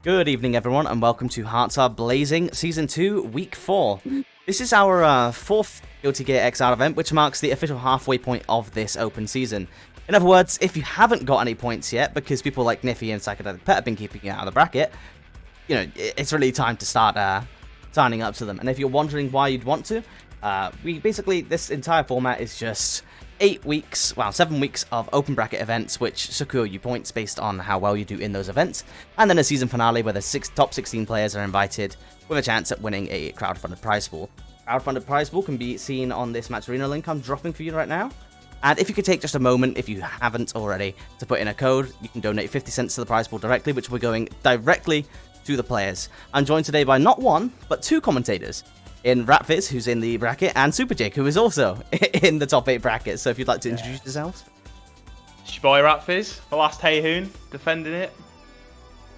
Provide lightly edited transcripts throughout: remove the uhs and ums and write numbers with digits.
Good evening, everyone, and welcome to Hearts Are Blazing Season 2, Week 4. This is our fourth Guilty Gear XR event, which marks the official halfway point of this open season. In other words, if you haven't got any points yet, because people like Niffy and Psychedelic Pet have been keeping you out of the bracket, you know, it's really time to start signing up to them. And if you're wondering why you'd want to, this entire format is just 7 weeks of open bracket events which secure you points based on how well you do in those events, and then a season finale where the top 16 players are invited with a chance at winning a crowdfunded prize pool. Crowdfunded prize pool can be seen on this Match Arena link I'm dropping for you right now. And if you could take just a moment, if you haven't already, to put in a code, you can donate 50 cents to the prize pool directly, which will be going directly to the players. I'm joined today by not one, but two commentators. In Rev2, who's in the bracket, and Super Jake, who is also in the top 8 bracket. So if you'd like to introduce yourselves. It's your boy Rev2, the last Hey-Hoon, defending it.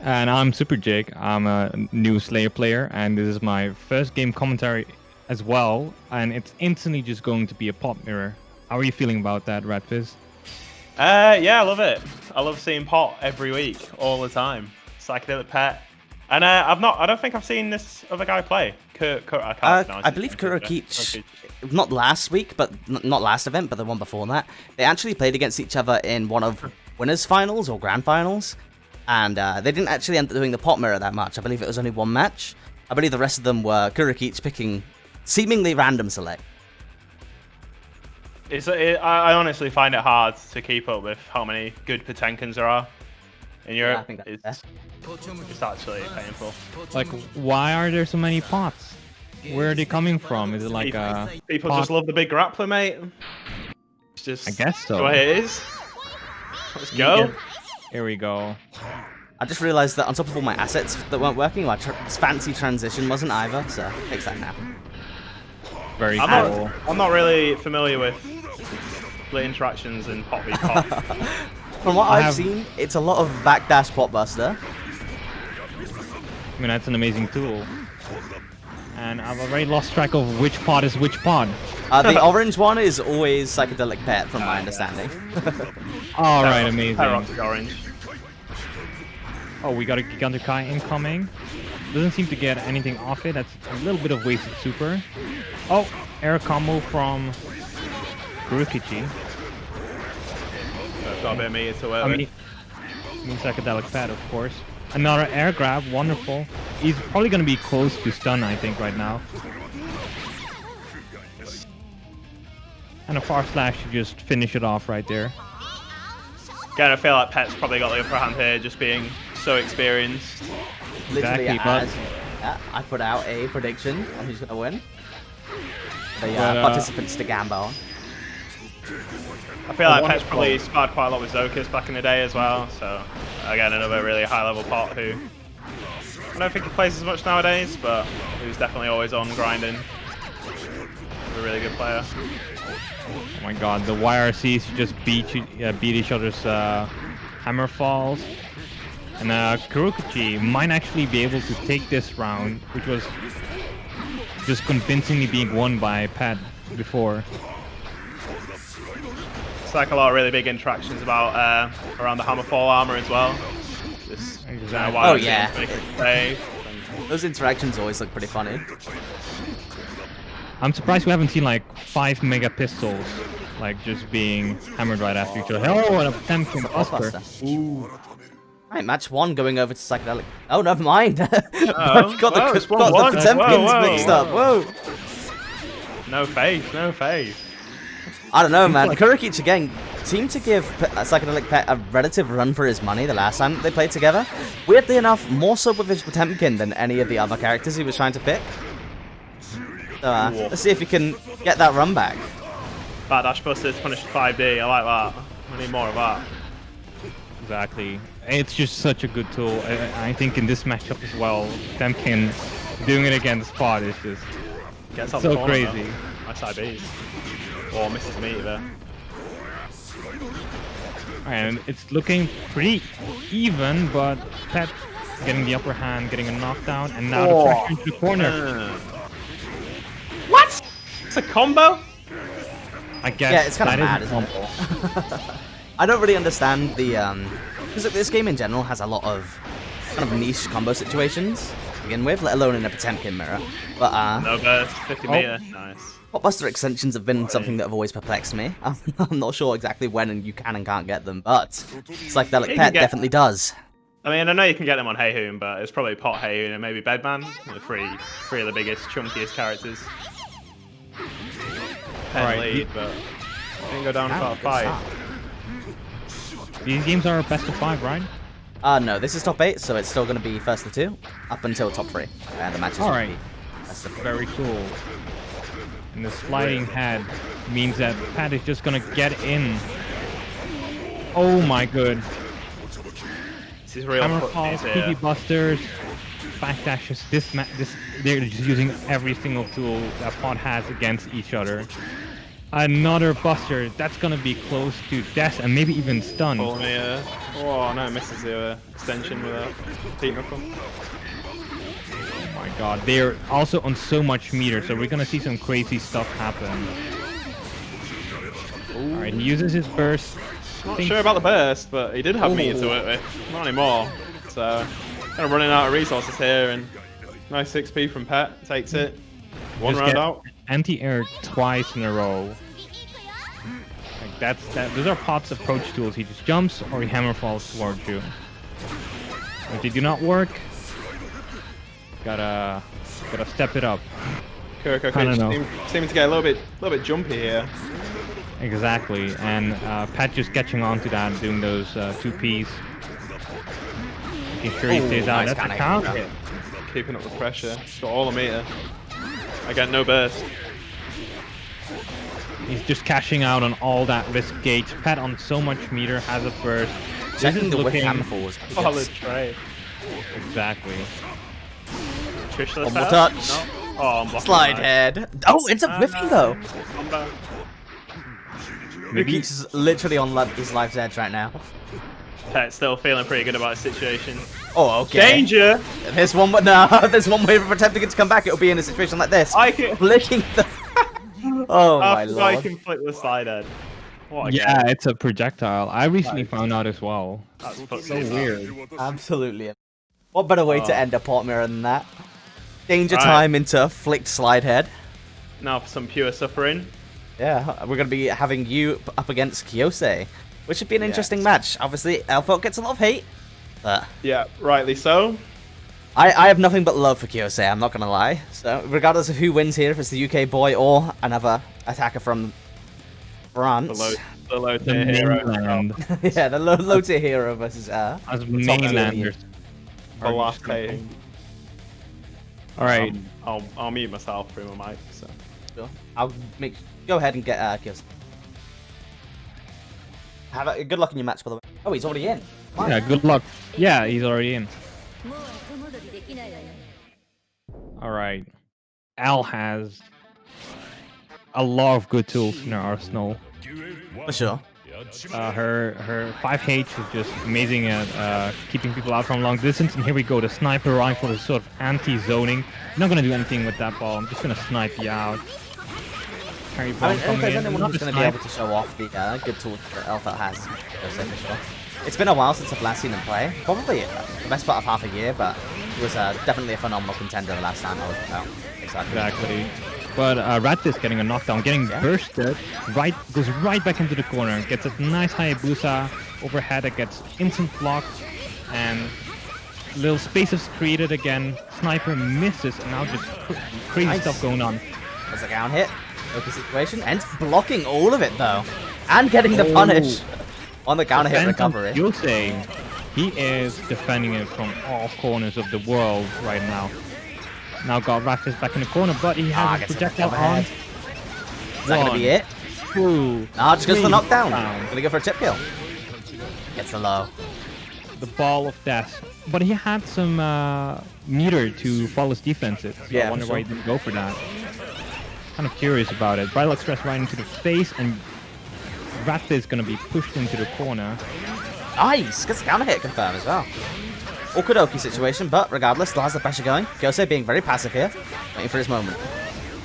And I'm Super Jake. I'm a new Slayer player, and this is my first game commentary as well. And it's instantly just going to be a pop mirror. How are you feeling about that, Rev2? Yeah, I love it. I love seeing Pot every week, all the time. Psychedelic Pet. And I don't think I've seen this other guy play. I believe Kurokichi, not last week, but not last event, but the one before that. They actually played against each other in one of winners finals or grand finals, and they didn't actually end up doing the pot mirror that much. I believe it was only one match. I believe the rest of them were Kurokichi picking seemingly random select. I honestly find it hard to keep up with how many good Potenkins there are in Europe. Yeah, I think that's It's actually painful. Like, why are there so many pots? Where are they coming from? Is it like people pot? just love the big grappler, mate. It's just I guess so. the way it is. Let's go. Here we go. I just realized that on top of all my assets that weren't working, my fancy transition wasn't either, so fix that now. Very cool. I'm not really familiar with the interactions in Pot v Pot. From what I've seen, it's a lot of backdash potbuster. I mean, that's an amazing tool. And I've already lost track of which pot is which pot. The orange one is always Psychedelic Pet, from my understanding. Alright, amazing. Pyrotic orange. Oh, we got a Gigantic Kai incoming. Doesn't seem to get anything off it. That's a little bit of wasted super. Oh, air combo from Kurokichi. Got a bit of meter to work I mean Psychedelic Pet, of course. Another air grab, wonderful. He's probably going to be close to stun, I think, right now. And a far slash to just finish it off right there. Again, I feel like Pet's probably got the upper hand here, just being so experienced. Literally, Exactly, I put out a prediction on who's going to win. The participants to gamble. I feel like Pet's probably sparred quite a lot with Zokus back in the day as well, so again, another really high-level pot who I don't think he plays as much nowadays, but he was definitely always on grinding. A really good player. Oh my god, the YRCs just beat each other's hammer falls. And Kurokichi might actually be able to take this round, which was just convincingly being won by Pat before. It's like a lot of really big interactions about around the hammerfall armor as well. Just, Exactly. Oh yeah. Safe. Those interactions always look pretty funny. I'm surprised we haven't seen like 5 mega pistols like just being hammered right after each other. Oh, and a Potemkin Buster. Ooh. Right, match 1 going over to Psychedelic. Oh, never mind. got it's the 1-1. Potemkins mixed up. Whoa. No faith, no faith. I don't know, man. Kurokichi again seemed to give Psychedelic Pet a relative run for his money the last time they played together. Weirdly enough, more so with his Potemkin than any of the other characters he was trying to pick. So, let's see if he can get that run back. Backdash Buster to punish 5D, I like that. We need more of that. Exactly. It's just such a good tool. I think in this matchup as well, Potemkin doing it against Spot is just Gets off so the corner, crazy. Though. Nice IBs. Or misses me there. And it's looking pretty even, but Pet getting the upper hand, getting a knockdown, and now the pressure into the corner. What? It's a combo? I guess Yeah, it's kind of that mad, is isn't it? I don't really understand the because this game in general has a lot of kind of niche combo situations to begin with, let alone in a Potemkin mirror. But No burst, 50 meter, nice. Potbuster extensions have been something that have always perplexed me. I'm not sure exactly when you can and can't get them, but Psychedelic Pet definitely does. I mean, I know you can get them on Heyhoon, but it's probably Pot Heyhoon and maybe Bedman, the three of the biggest, chunkiest characters. Lead, but didn't go down for a fight. These games are best of 5, right? No, this is top 8, so it's still going to be first to 2 up until top 3. And the matches will be best of 4. Very cool. And the sliding head means that Pat is just gonna get in. Oh my good. This is real. Hammer falls, PB busters, backdashes. They're just using every single tool that Pot has against each other. Another buster. That's gonna be close to death and maybe even stun. Oh no, misses the extension with a deep knuckle. Oh my god, they're also on so much meter, so we're gonna see some crazy stuff happen. Alright, he uses his burst. Not sure about the burst, but he did have meter to work with. Not anymore. So, kind of running out of resources here, and nice 6p from Pet. Takes it. One round out. Anti-air twice in a row. Like those are Pot's approach tools. He just jumps or he hammer falls towards you. If they do not work, gotta step it up. Kuroko seeming to get a little bit jumpy here. Exactly, and Pat just catching on to that, doing those 2Ps. Making sure he stays out. Nice, that's a counter. Keeping up the pressure. Got all the meter. Again, no burst. He's just cashing out on all that risk gauge. Pat on so much meter, has a burst. Checking the whip hammer falls. Solid trade. Exactly. Trish, touch. No. Oh, I'm Slide head. Oh, ends up whiffing though. Miki's literally on his life's edge right now. Pet's still feeling pretty good about his situation. Oh, okay. Danger! There's one way of attempting it to come back. It'll be in a situation like this. I can Flicking the... Oh my lord. I can flick the slide head. Yeah, it's a projectile. I recently found out as well. That's so weird. Absolutely. What better way to end a port mirror than that? Danger time into flicked slide head. Now for some pure suffering. Yeah, we're going to be having you up against Kyose, which should be an interesting match. Obviously, Elfelt gets a lot of hate, but... Yeah, rightly so. I have nothing but love for Kyose, I'm not going to lie. So, regardless of who wins here, if it's the UK boy or another attacker from France. The low tier hero. Yeah, the low tier hero versus as mainlanders. The last paying. Alright. I'll mute myself through my mic, so. Sure. Go ahead and get Kyose. Good luck in your match, by the way. Oh, he's already in. Fine. Yeah, good luck. Yeah, he's already in. Alright. Al has a lot of good tools in her arsenal. For sure. Her 5H is just amazing at keeping people out from long distance. And here we go, the sniper rifle is sort of anti-zoning. I'm not going to do anything with that ball, I'm just going to snipe you out. If there's anyone who's going to be able to show off the good tools that Elfelt has, for sure. It's been a while since I've last seen him play. Probably the best part of half a year, but he was definitely a phenomenal contender the last time I was out. Exactly. But Rev2 getting a knockdown, getting bursted, goes right back into the corner, gets a nice Hayabusa overhead that gets instant blocked, and little space is created again. Sniper misses, and now just crazy stuff going on. There's a down hit. Okay, situation. And blocking all of it though, and getting the punish on the counter hit recovery. You'll say he is defending it from all corners of the world right now. Now got Rev2 back in the corner, but he has a projectile on. Is that gonna be it? Two. Nah, just goes for the knockdown. Gonna go for a tip kill. Gets the low. The ball of death. But he had some meter to follow his defenses. So I wonder why he didn't go for that. Kind of curious about it. Bridal Express right into the face, and Rev2 is going to be pushed into the corner. Nice! Gets the counter hit confirmed as well. Okie situation, but regardless, still has the pressure going. Kyose being very passive here, waiting for his moment.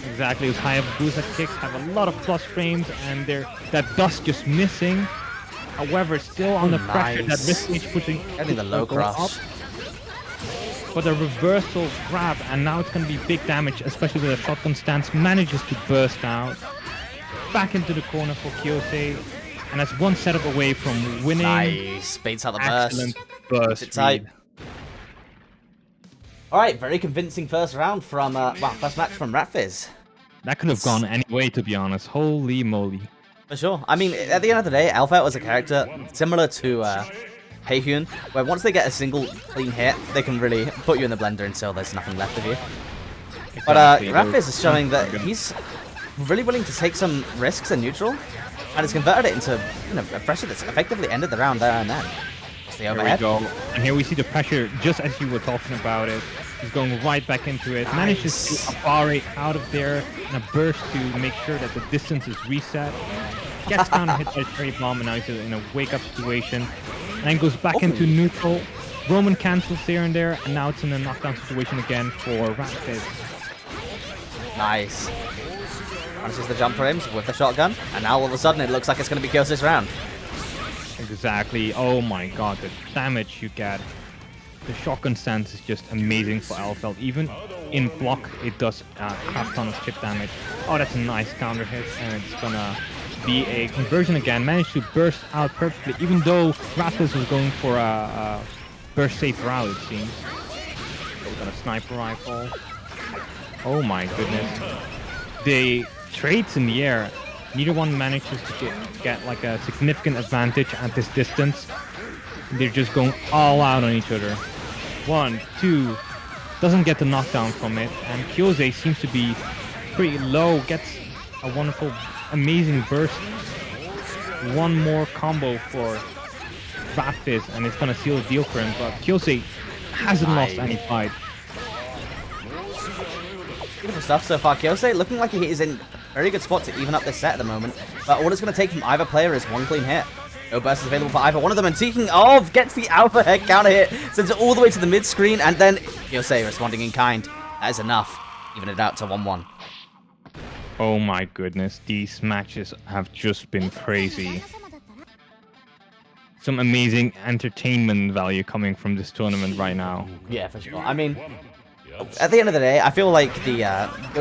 Exactly, his Hayabusa kicks have a lot of plus frames, and that dust just missing. However, still under pressure. That risk is pushing. Getting the low cross. but a reversal grab, and now it's going to be big damage, especially with a shotgun stance. Manages to burst out. Back into the corner for Kyosei, and that's one setup away from winning. Nice. Baits out the burst. Excellent burst. It's tight. Alright, very convincing first round from, first match from Rev2. That could have gone any way, to be honest. Holy moly. For sure. I mean, at the end of the day, Alpha was a character similar to Heihyun, where once they get a single clean hit, they can really put you in the blender until there's nothing left of you. Exactly. But Rev2 is showing that he's really willing to take some risks in neutral, and has converted it into a pressure that's effectively ended the round there and then. It's the overhead. Here we go. And here we see the pressure, just as you were talking about it. He's going right back into it. Nice. Manages to apparate out of there in a burst to make sure that the distance is reset. Gets down and hit by a cherry bomb, and now he's in a wake-up situation. And then goes back into neutral. Roman cancels here and there, and now it's in a knockdown situation again for Rev2. Nice. Manages the jump frames with the shotgun, and now all of a sudden it looks like it's going to be Kyosei's round. Exactly. Oh my god, the damage you get. The shotgun stance is just amazing for Alfeld. Even in block, it does crap ton of chip damage. Oh, that's a nice counter hit, and it's gonna be a conversion again. Managed to burst out perfectly, even though Rev2 was going for a burst safe route, it seems. So we got a sniper rifle. Oh my goodness. The trades in the air, neither one manages to get like a significant advantage at this distance. They're just going all out on each other. 1, 2, doesn't get the knockdown from it, and Kyosei seems to be pretty low, gets a wonderful, amazing burst. One more combo for Rev2, and it's gonna seal the deal for him, but Kyosei hasn't lost any fight. Beautiful stuff so far. Kyosei looking like he is in a very good spot to even up this set at the moment, but all it's going to take from either player is one clean hit. No burst is available for either one of them, and speaking of, gets the alpha head counter hit, sends it all the way to the mid screen, and then Kyosei responding in kind. That is enough. Even it out to 1-1. Oh my goodness, these matches have just been crazy. Some amazing entertainment value coming from this tournament right now. Yeah, for sure. I mean, at the end of the day, I feel like the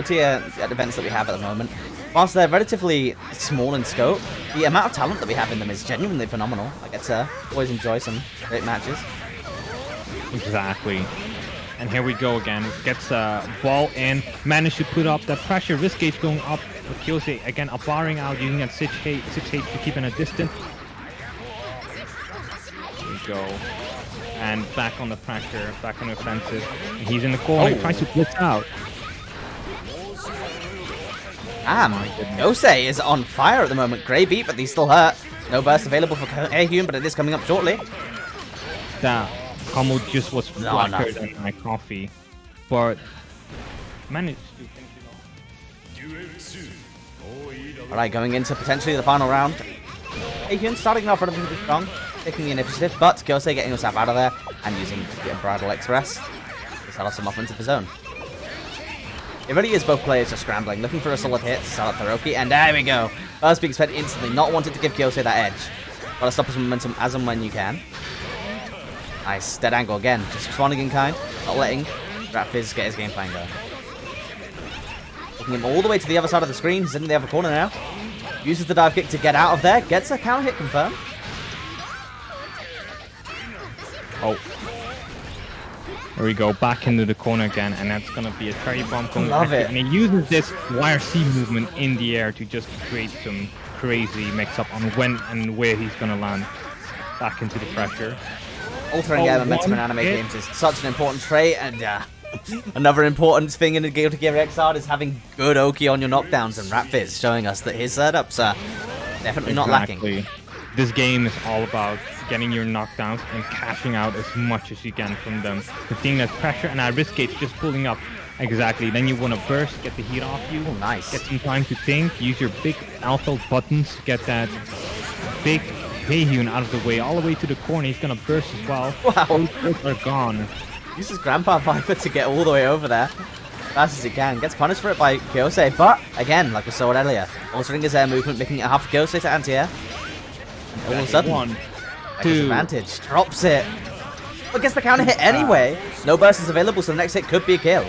tier events that we have at the moment, whilst they're relatively small in scope, the amount of talent that we have in them is genuinely phenomenal. I get to always enjoy some great matches. Exactly. And here we go again. Gets a ball in, managed to put up the pressure. Risk gauge going up for Kyosei. Again, barring out, using that 6H to keep in a distance. Here we go. And back on the pressure, back on the offensive. And he's in the corner, tries to blitz out. Kyosei is on fire at the moment. Grey beat, but he's still hurt. No burst available for Heihyun, but it is coming up shortly. That combo just was blacker than my coffee. But managed to finish it off. Alright, going into potentially the final round. Heihyun starting off relatively strong, taking the initiative, but Kyosei getting himself out of there and using the Unbridled Express to sell off some offense of his own. It really is both players just scrambling, looking for a solid hit to sell up Hiroki, and there we go. First being spent instantly, not wanting to give Kyosei that edge. Gotta stop his momentum as and when you can. Nice, dead angle again, just responding in kind, not letting Rev2 get his game plan going. Taking him all the way to the other side of the screen, he's in the other corner now. Uses the dive kick to get out of there, gets a counter hit confirmed. Oh. There we go, back into the corner again, and that's gonna be a cherry bomb going. Love it. And he uses this YRC movement in the air to just create some crazy mix-up on when and where he's gonna land. Back into the pressure. Altering momentum in anime games is such an important trait, and another important thing in the Guilty Gear XR is having good Oki on your knockdowns, and Rev2 showing us that his setups are definitely not lacking. This game is all about getting your knockdowns and cashing out as much as you can from them. Continuing that pressure, and that risk gauge just pulling up. Exactly. Then you want to burst, get the heat off you. Oh, nice. Get some time to think. Use your big alpha buttons to get that big Heihyun out of the way. All the way to the corner. He's going to burst as well. Wow. Both are gone. Uses Grandpa Viper to get all the way over there. Fast as he can. Gets punished for it by Kyosei, but again, like we saw it earlier, altering his air movement, making it half Kyosei to anti-air. And all of a sudden, 1, 2. advantage. Drops it. But gets the counter hit anyway. No burst is available, so the next hit could be a kill.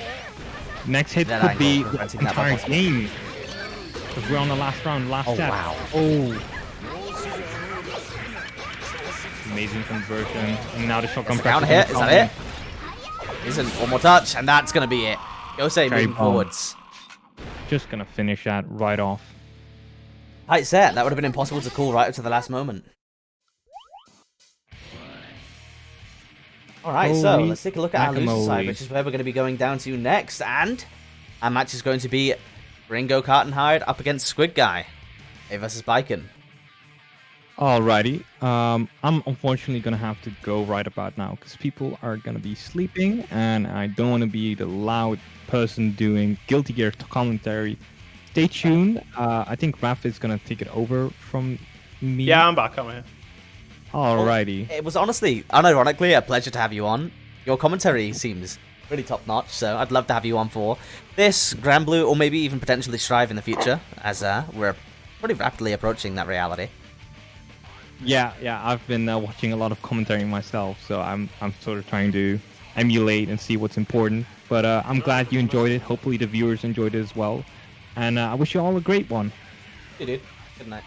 Next hit That could angle, be the preventing that entire possible. game. Because we're on the last round, last Oh, step. wow. Oh. Amazing conversion. And now the shotgun press. Counter hit, is that it? Isn't. One more touch, and that's going to be it. Yosei moving forwards. Just going to finish that right off. Tight set. That would have been impossible to call right up to the last moment. Alright, so let's take a look at our loser side, which is where we're going to be going down to next. And our match is going to be Ringo Cartonhide up against Squid Guy. A versus Baiken. Alrighty. I'm unfortunately going to have to go right about now because people are going to be sleeping and I don't want to be the loud person doing Guilty Gear commentary. Stay tuned. I think Rev is going to take it over from me. Yeah, I'm back. I'm here. Alrighty. Well, it was honestly, unironically, a pleasure to have you on. Your commentary seems really top notch, so I'd love to have you on for this, Grand Blue, or maybe even potentially Strive in the future, as we're pretty rapidly approaching that reality. Yeah, I've been watching a lot of commentary myself, so I'm sort of trying to emulate and see what's important. But I'm glad you enjoyed it. Hopefully the viewers enjoyed it as well. And I wish you all a great one. You dude. Good night.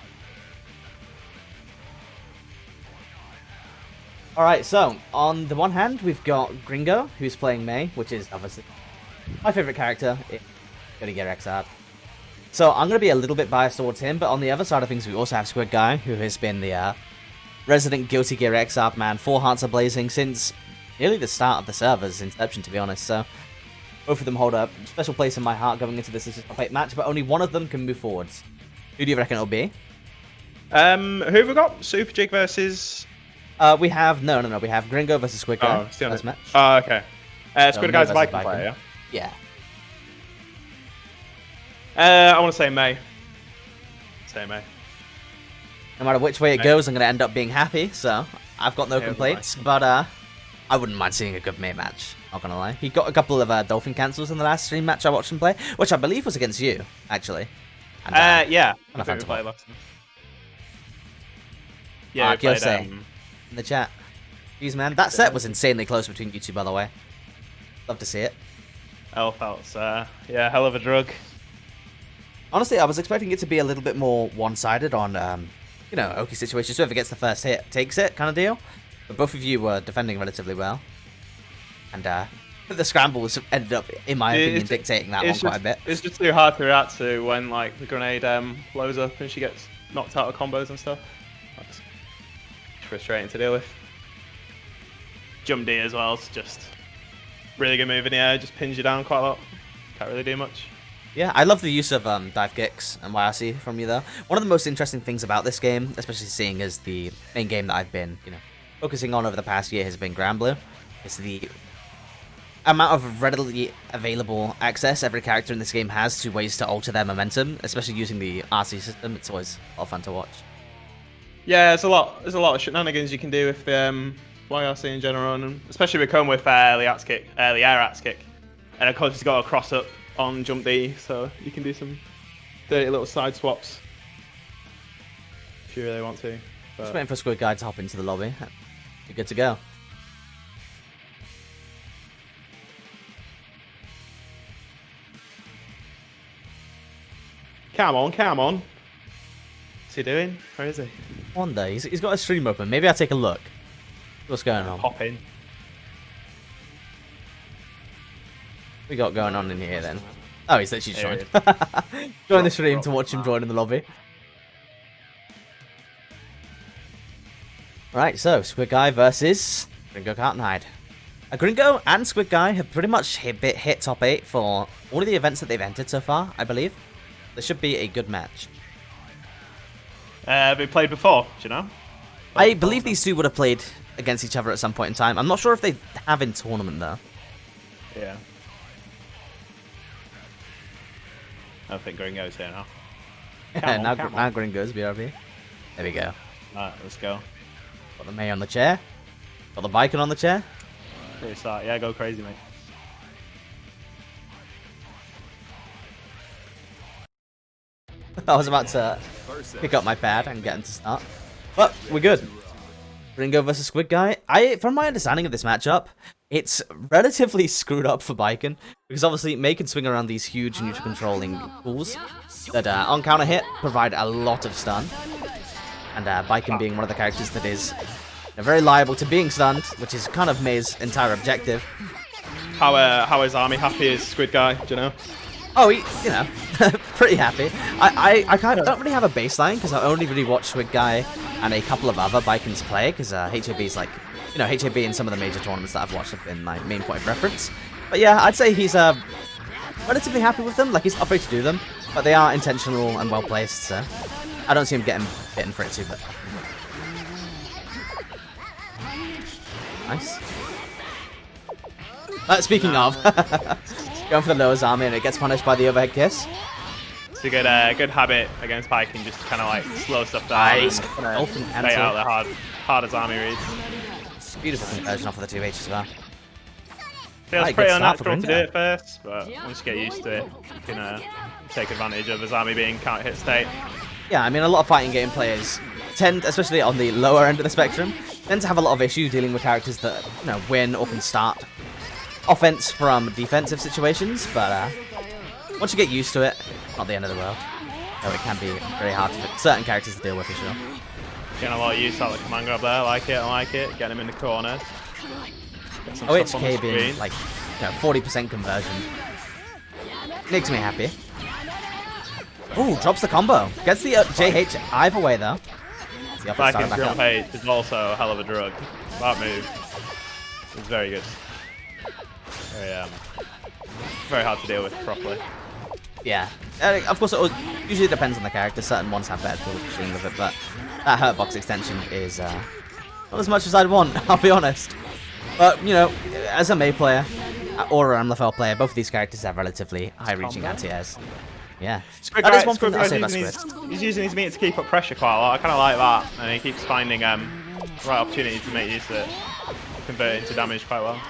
Alright, so, on the one hand, we've got Gringo, who's playing Mei, which is obviously my favourite character in Guilty Gear XR. So, I'm going to be a little bit biased towards him, but on the other side of things, we also have Squid Guy, who has been the resident Guilty Gear XR man, 4 Hearts are blazing since nearly the start of the server's inception, to be honest. So, both of them hold a special place in my heart going into this as a top 8 match, but only one of them can move forwards. Who do you reckon it'll be? Who have we got? Super Jig versus... We have we have Gringo versus Squid Guy. Oh, still first match. Oh, okay. Squid Guy's a Viking player, yeah? Yeah. I want to say May. Say May. No matter which way it goes, I'm going to end up being happy, so I've got no complaints, but I wouldn't mind seeing a good May match, not going to lie. He got a couple of Dolphin cancels in the last stream match I watched him play, which I believe was against you, actually. And, yeah. I think we played last time. Yeah, we played, in the chat. Jeez, man, that set was insanely close between you two, by the way. Love to see it. Elfelt's, yeah, hell of a drug. Honestly, I was expecting it to be a little bit more one-sided on, you know, Oki situations. Whoever gets the first hit takes it, kind of deal. But both of you were defending relatively well. And the scrambles ended up, in my opinion, dictating that one quite a bit. It's just too hard to react to when, like, the grenade blows up and she gets knocked out of combos and stuff. That's frustrating to deal with. Jump D as well, it's just really good move in the air, just pins you down quite a lot. Can't really do much. Yeah, I love the use of dive kicks and YRC from you though. One of the most interesting things about this game, especially seeing as the main game that I've been, you know, focusing on over the past year has been Grand Blue, is the amount of readily available access every character in this game has to ways to alter their momentum, especially using the RC system. It's always a lot of fun to watch. Yeah, there's a lot of shenanigans you can do with YRC in general, and especially we come with early axe kick, early air axe kick, and of course he's got a cross up on jump D, so you can do some dirty little side swaps if you really want to. But... Just waiting for Squid Guy to hop into the lobby. You're good to go. Come on, come on. What's he doing? Where is he? One day, he's got a stream open. Maybe I'll take a look. What's going on? Pop in. We got going on in here then. Oh, he's literally joined. Join the stream to watch him join in the lobby. Right, so Squid Guy versus Gringo Cartonhide. Gringo and Squid Guy have pretty much hit top 8 for all of the events that they've entered so far, I believe. This should be a good match. Have they played before? Do you know? I believe these two would have played against each other at some point in time. I'm not sure if they have in tournament though. Yeah. I don't think Gringo's here now. Now Gringo's BRB. There we go. Alright, let's go. Got the May on the chair. Got the Viking on the chair. Pretty start. Yeah, go crazy, mate. I was about to pick up my pad and get him to start. But we're good. Gringo versus Squid Guy. From my understanding of this matchup, it's relatively screwed up for Baiken, because obviously Mei can swing around these huge neutral controlling tools that on counter hit provide a lot of stun. And Baiken being one of the characters that is very liable to being stunned, which is kind of Mei's entire objective. How is Army happy as Squid Guy, do you know? Oh, you know, pretty happy. I don't really have a baseline, because I only really watch Squid Guy and a couple of other Baikens play, because HAB's like, you know, HAB in some of the major tournaments that I've watched have been my main point of reference. But yeah, I'd say he's relatively happy with them. Like, he's not afraid to do them, but they are intentional and well placed, so I don't see him getting bitten for it too, but... Nice. Speaking of, going for the lowest army and it gets punished by the overhead kiss. It's a good habit against Baiken, just to kind of like slow stuff down. Nice. And lay out the hard as Army reads. Beautiful conversion off of the 2H as well. Feels pretty unnatural to do it first, but once you get used to it, you can take advantage of his Army being counter hit state. Yeah, I mean, a lot of fighting game players tend, especially on the lower end of the spectrum, tend to have a lot of issues dealing with characters that, you know, win or can start offense from defensive situations, but once you get used to it, not the end of the world. Though it can be very hard for certain characters to deal with, for sure. Getting a lot of use out of the command grab there. I like it. Getting him in the corner. OHK being like, you know, 40% conversion makes me happy. Ooh, drops the combo. Gets the JH either way though. Baiken's jump H is also a hell of a drug. That move is very good. Very hard to deal with properly. Yeah, of course it usually depends on the character. Certain ones have better tools for dealing with it, but that hurt box extension is not as much as I'd want, I'll be honest. But, you know, as a Mei player or an MLFL player, both of these characters have relatively high reaching anti-airs. Yeah. That is one thing that I'll say about Squid. He's using his meter to keep up pressure quite a lot. I kind of like that, and he keeps finding the right opportunity to make use of it, convert it into damage quite well.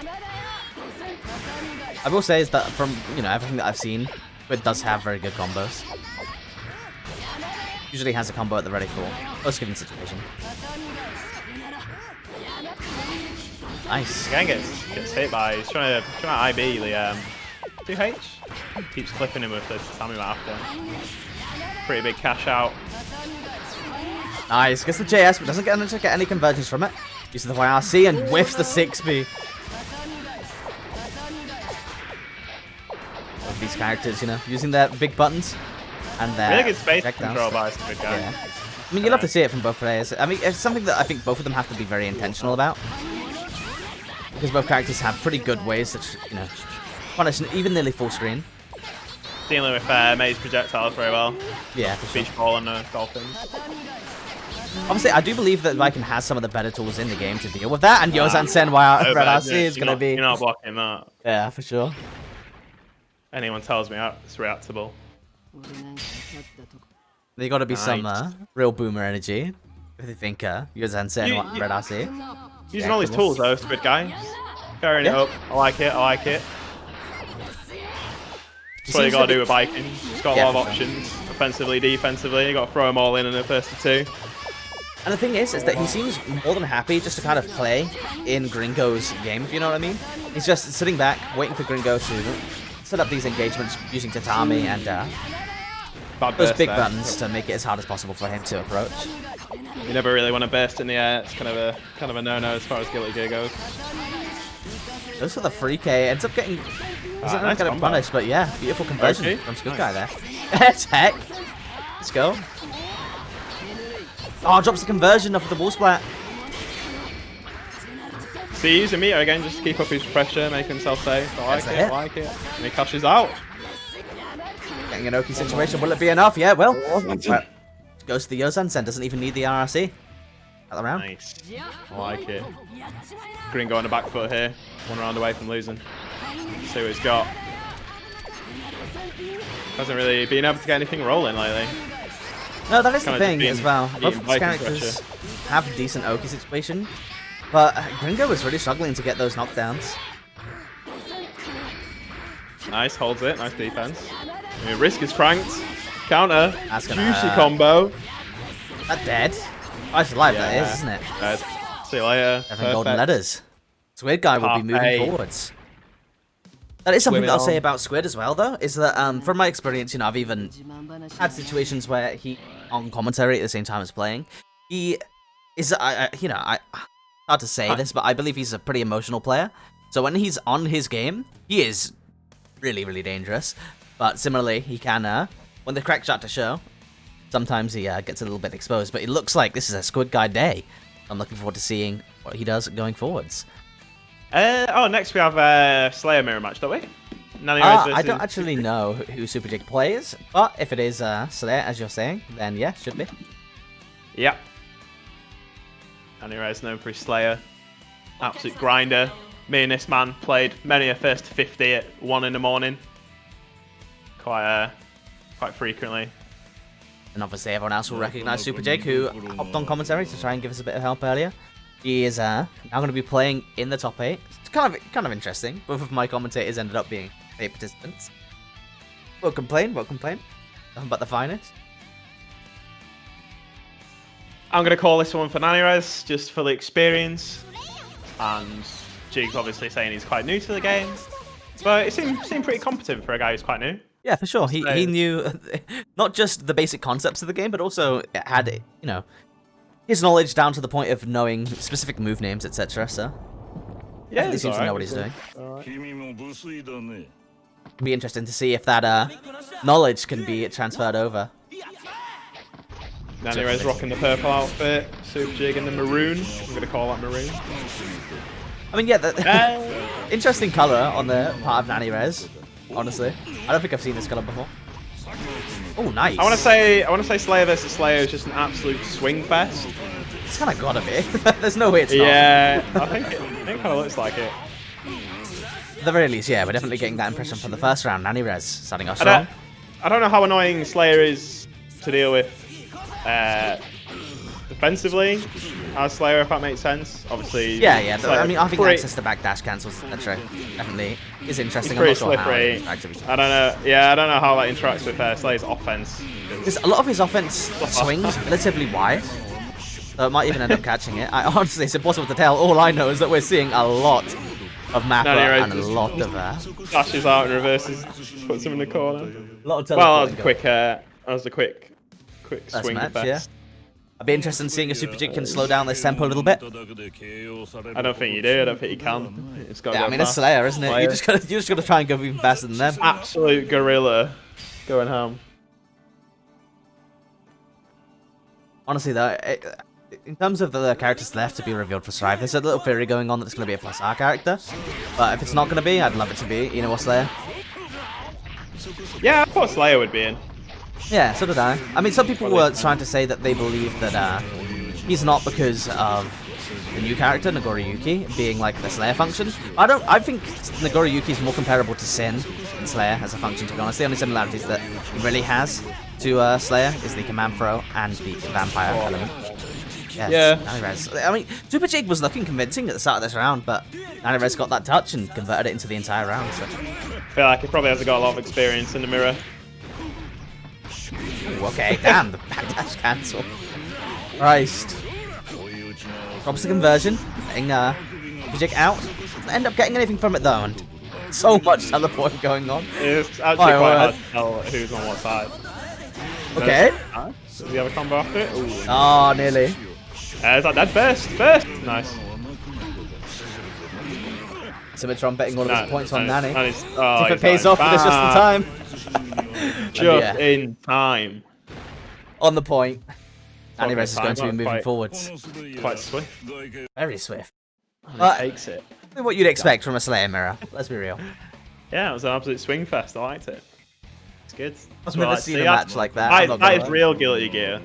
I will say is that from, you know, everything that I've seen, Squid does have very good combos. Usually has a combo at the ready for most given situation. Nice. Again gets hit by, he's trying to IB the 2H. Keeps flipping him with the Tatami after. Pretty big cash out. Nice, gets the JS but doesn't get any conversions from it. Uses the YRC and whiffs the 6B. These characters, you know, using their big buttons and their really good space control by Squid Guy. Yeah. I mean, you'll have to see it from both players. I mean, it's something that I think both of them have to be very intentional about, because both characters have pretty good ways to, you know, punish even nearly full screen. Dealing with Mei's projectiles very well. Yeah, for sure. Beach ball and dolphins. Obviously, I do believe that Viking has some of the better tools in the game to deal with that, and Yozan Sen Red RC is going to be... You're not blocking that. Yeah, for sure. Anyone tells me it's reactable. There got to be some real boomer energy if you think Yozan Sen Red RC. Using all these tools though, Squid Guy. Carrying it up. I like it. That's what you got to do with Baiken. He's got a lot of options. Offensively, defensively. You got to throw them all in the first two. And the thing is that he seems more than happy just to kind of play in Gringo's game, if you know what I mean. He's just sitting back, waiting for Gringo to set up these engagements using Tatami and those big buttons to make it as hard as possible for him to approach. You never really want to burst in the air. It's kind of a no-no as far as Guilty Gear goes. Goes for the free K. Ends up getting nice getting punished, but yeah, beautiful conversion from Squid Guy there. Tech. Let's go. Oh, drops the conversion off of the wall splat. See, using meter again just to keep up his pressure, make himself safe. I like it. And he cashes out. Getting an Oki situation. Will it be enough? Yeah, well. Goes to the Yozan Sen. Doesn't even need the RRC. Out the round. Nice. I like it. Gringo on the back foot here. One round away from losing. See what he's got. Hasn't really been able to get anything rolling lately. No, that is the thing as well. Both of these characters have a decent Oki situation, but Gringo was really struggling to get those knockdowns. Nice, holds it. Nice defense. I mean, Risk is cranked. Counter. Juicy Gonna, combo. That dead. I should like that is, isn't it? See you later. 7 golden letters. Squid guy will be moving Parfait. forwards. That is something Swimming that I'll say on. about Squid as well, though, is that from my experience, you know, I've even had situations where he, on commentary at the same time as playing, he is, hard to say this, but I believe he's a pretty emotional player. So when he's on his game, he is really, really dangerous. But similarly, he can, when the cracks start to show, sometimes he gets a little bit exposed. But it looks like this is a Squid guy day. I'm looking forward to seeing what he does going forwards. Next we have Slayer mirror match, don't we? I don't actually know who Super Jig plays, but if it is Slayer, as you're saying, then yeah, should be. Yep. Nanirez known for his Slayer. Absolute grinder. Me and this man played many a first 50 at 1 in the morning. Quite frequently. And obviously everyone else will recognise Super Jig, who hopped on commentary to try and give us a bit of help earlier. He is now going to be playing in the top 8. It's kind of interesting. Both of my commentators ended up being 8 participants. Won't complain. Nothing but the finest. I'm going to call this one for Nanirez, just for the experience. And Jig's obviously saying he's quite new to the game. But it seemed pretty competent for a guy who's quite new. Yeah, for sure. He knew not just the basic concepts of the game, but also had, you know, his knowledge down to the point of knowing specific move names, etc. So, Yeah, he seems to know what he's doing. It'll be interesting to see if that knowledge can be transferred over. Nanirez rocking the purple outfit, Super Jig in the maroon. I'm going to call that maroon. I mean, yeah, the interesting color on the part of Nanirez. Honestly, I don't think I've seen this color before. Oh, nice. I want to say Slayer versus Slayer is just an absolute swing fest. It's kind of gotta be. There's no way it's not. Yeah, I think it kind of looks like it. At the very least, yeah, we're definitely getting that impression from the first round. Nanirez starting off strong. I don't know how annoying Slayer is to deal with defensively as Slayer, if that makes sense. Obviously, Yeah. Slayer, I mean, having access to backdash cancels, etc. definitely is interesting. Pretty I'm not sure slippery. how it interacts with I don't know. Yeah, I don't know how that interacts with Slayer's offense. Because a lot of his offense swings relatively wide, so it might even end up catching it. Honestly, it's impossible to tell. All I know is that we're seeing a lot of Mappa and a lot of dashes out and reverses, puts him in the corner. a lot of Well, that was a quick swing match, fest. yeah. I'd be interested in seeing if Super Jig can slow down this tempo a little bit. I don't think you do. I don't think you can. It's got to Yeah, go I mean, it's fast. Slayer, isn't it? Slayer. You just gotta try and go even faster than them. Absolute gorilla going home. Honestly, though, in terms of the characters left to be revealed for Strive, there's a little theory going on that it's going to be a plus R character. But if it's not going to be, I'd love it to be, you know what, Slayer? Yeah, I thought Slayer would be in. Yeah, so did I. I mean, some people were trying to say that they believe that he's not because of the new character, Nagoriyuki, being like the Slayer function. I think Nagoriyuki is more comparable to Sin than Slayer as a function, to be honest. The only similarities that he really has to Slayer is the command throw and the vampire element. Yes, Yeah. Nanirez. I mean, Super Jig was looking convincing at the start of this round, but Nanirez got that touch and converted it into the entire round. So. I feel like he probably hasn't got a lot of experience in the mirror. Ooh, okay, damn, the backdash cancel. Christ. Drops the conversion, getting Super Jig out. Doesn't end up getting anything from it though, and so much teleport going on. It's actually quite hard to tell who's on what side. Okay. Does he have a combo after it? Ooh. Oh, nearly. Is that dead? Burst! Nice. Symmetron betting all of his points on Nanny. Nanny's, If it pays off for this just in time. Just in time. On the point. Okay, Nanirez is going to be time, moving quite- forwards. Quite swift. Very swift. And But- he takes it. What you'd expect from a Slayer mirror. Let's be real. Yeah, it was an absolute swing fest. I liked it. It's good. I've never seen a match like that. I'm not That gonna is lie. real Guilty Gear.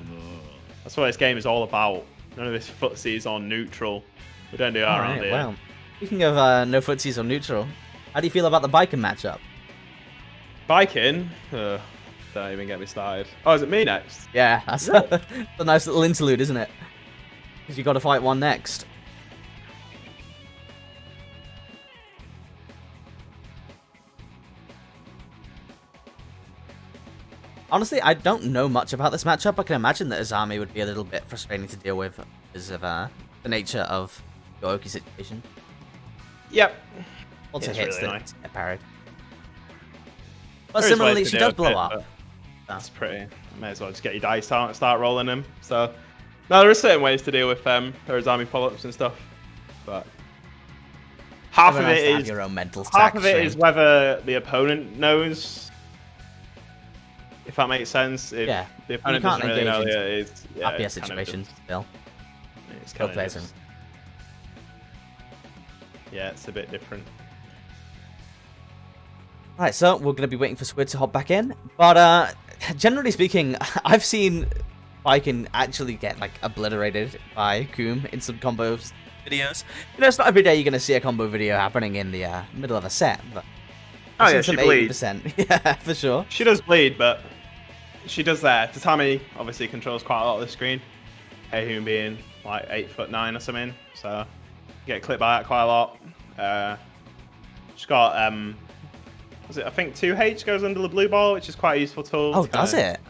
That's what this game is all about. None of this footsies on neutral. We don't do that around Alright, here. well. Speaking of no footsies or neutral, how do you feel about the Biken matchup? Biking? Don't even get me started. Oh, is it me next? Yeah, that's a nice little interlude, isn't it? Because you got to fight one next. Honestly, I don't know much about this matchup. I can imagine that Azami would be a little bit frustrating to deal with because of the nature of the Oki situation. Yep. Also It's hits really that nice. get parried. But There is similarly, ways to she do does it, blow but up. That's pretty. May as well just get your dice out and start rolling them. So, no, there are certain ways to deal with her Azami follow-ups and stuff, but half of Everyone has it to have is your own mental half stack of it is strength. whether the opponent knows, if that makes sense. If Yeah. the opponent can't doesn't really know, engage yeah, into it's happier it's kind of situations still. it's Still kind of pleasant. just, yeah, it's a bit different. Right, so we're going to be waiting for Squid to hop back in. But generally speaking, I've seen Viking actually get like obliterated by Koom in some combo videos. You know, it's not every day you're going to see a combo video happening in the middle of a set. But Oh I've yeah, seen she some bleeds. 80%. Yeah, for sure. She does bleed, but she does that. Tatami obviously controls quite a lot of the screen. Heihun being like 8'9" or something, so you get clipped by that quite a lot. She's got was it, I think 2H goes under the blue ball, which is quite a useful tool. Oh, to does kinda, it?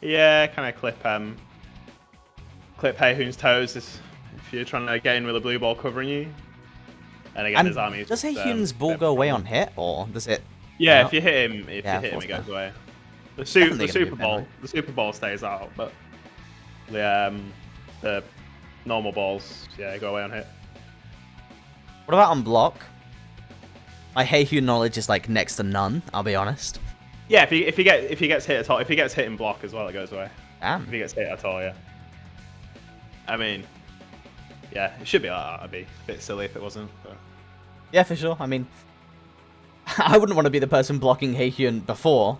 Yeah, kind of clip Heihun's toes if you're trying to get in with a blue ball covering you. And again, And there's Army. does Heihun's ball go away on hit, or does it... Yeah, no? if you hit him, he force goes that. away. The Definitely Super gonna be Ball, better. the Super Ball stays out, but the normal balls, yeah, go away on hit. What about on block? My Heihun knowledge is like next to none, I'll be honest. Yeah, if he gets hit at all, if he gets hit in block as well, it goes away. Damn. If he gets hit at all, yeah. I mean, yeah, it should be like that. It'd be a bit silly if it wasn't. But. Yeah, for sure. I mean, I wouldn't want to be the person blocking Heihun before,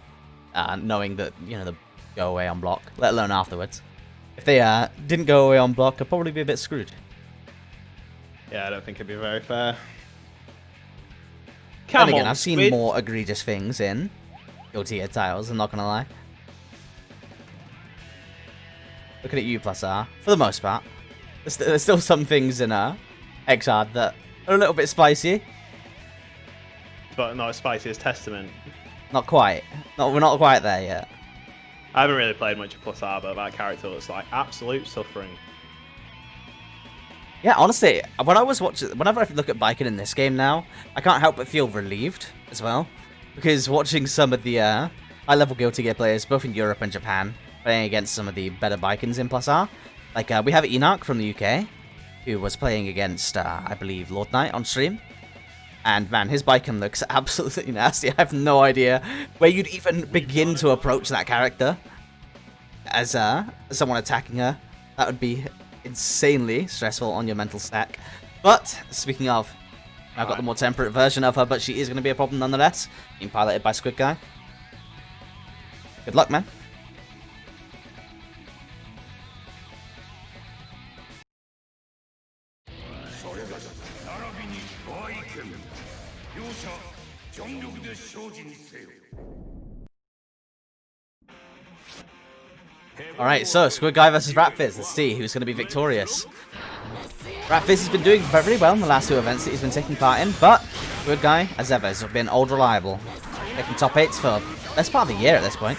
knowing that, you know, they go away on block, let alone afterwards. If they didn't go away on block, I'd probably be a bit screwed. Yeah, I don't think it'd be very fair. Then Come again, on, I've seen Squid. more egregious things in Guilty Gear titles, I'm not gonna lie. Looking at you, plus R, for the most part. There's still some things in XR that are a little bit spicy. But not as spicy as Testament. Not quite. We're not quite there yet. I haven't really played much of Plus R, but that character looks like absolute suffering. Yeah, honestly, whenever I look at Biken in this game now, I can't help but feel relieved as well. Because watching some of the high-level Guilty Gear players, both in Europe and Japan, playing against some of the better Bikens in Plus R. Like, we have Enoch from the UK, who was playing against, I believe, Lord Knight on stream. And man, his Biken looks absolutely nasty. I have no idea where you'd even begin to approach that character as someone attacking her. That would be insanely stressful on your mental stack. But speaking of, I've got the more temperate version of her, but she is going to be a problem nonetheless. Being piloted by Squid Guy. Good luck, man. Alright, so Squid Guy versus Ratfizz. Let's see who's going to be victorious. Ratfizz has been doing very well in the last two events that he's been taking part in, but Squid Guy, as ever, has been old reliable. Taking top 8s for the best part of the year at this point.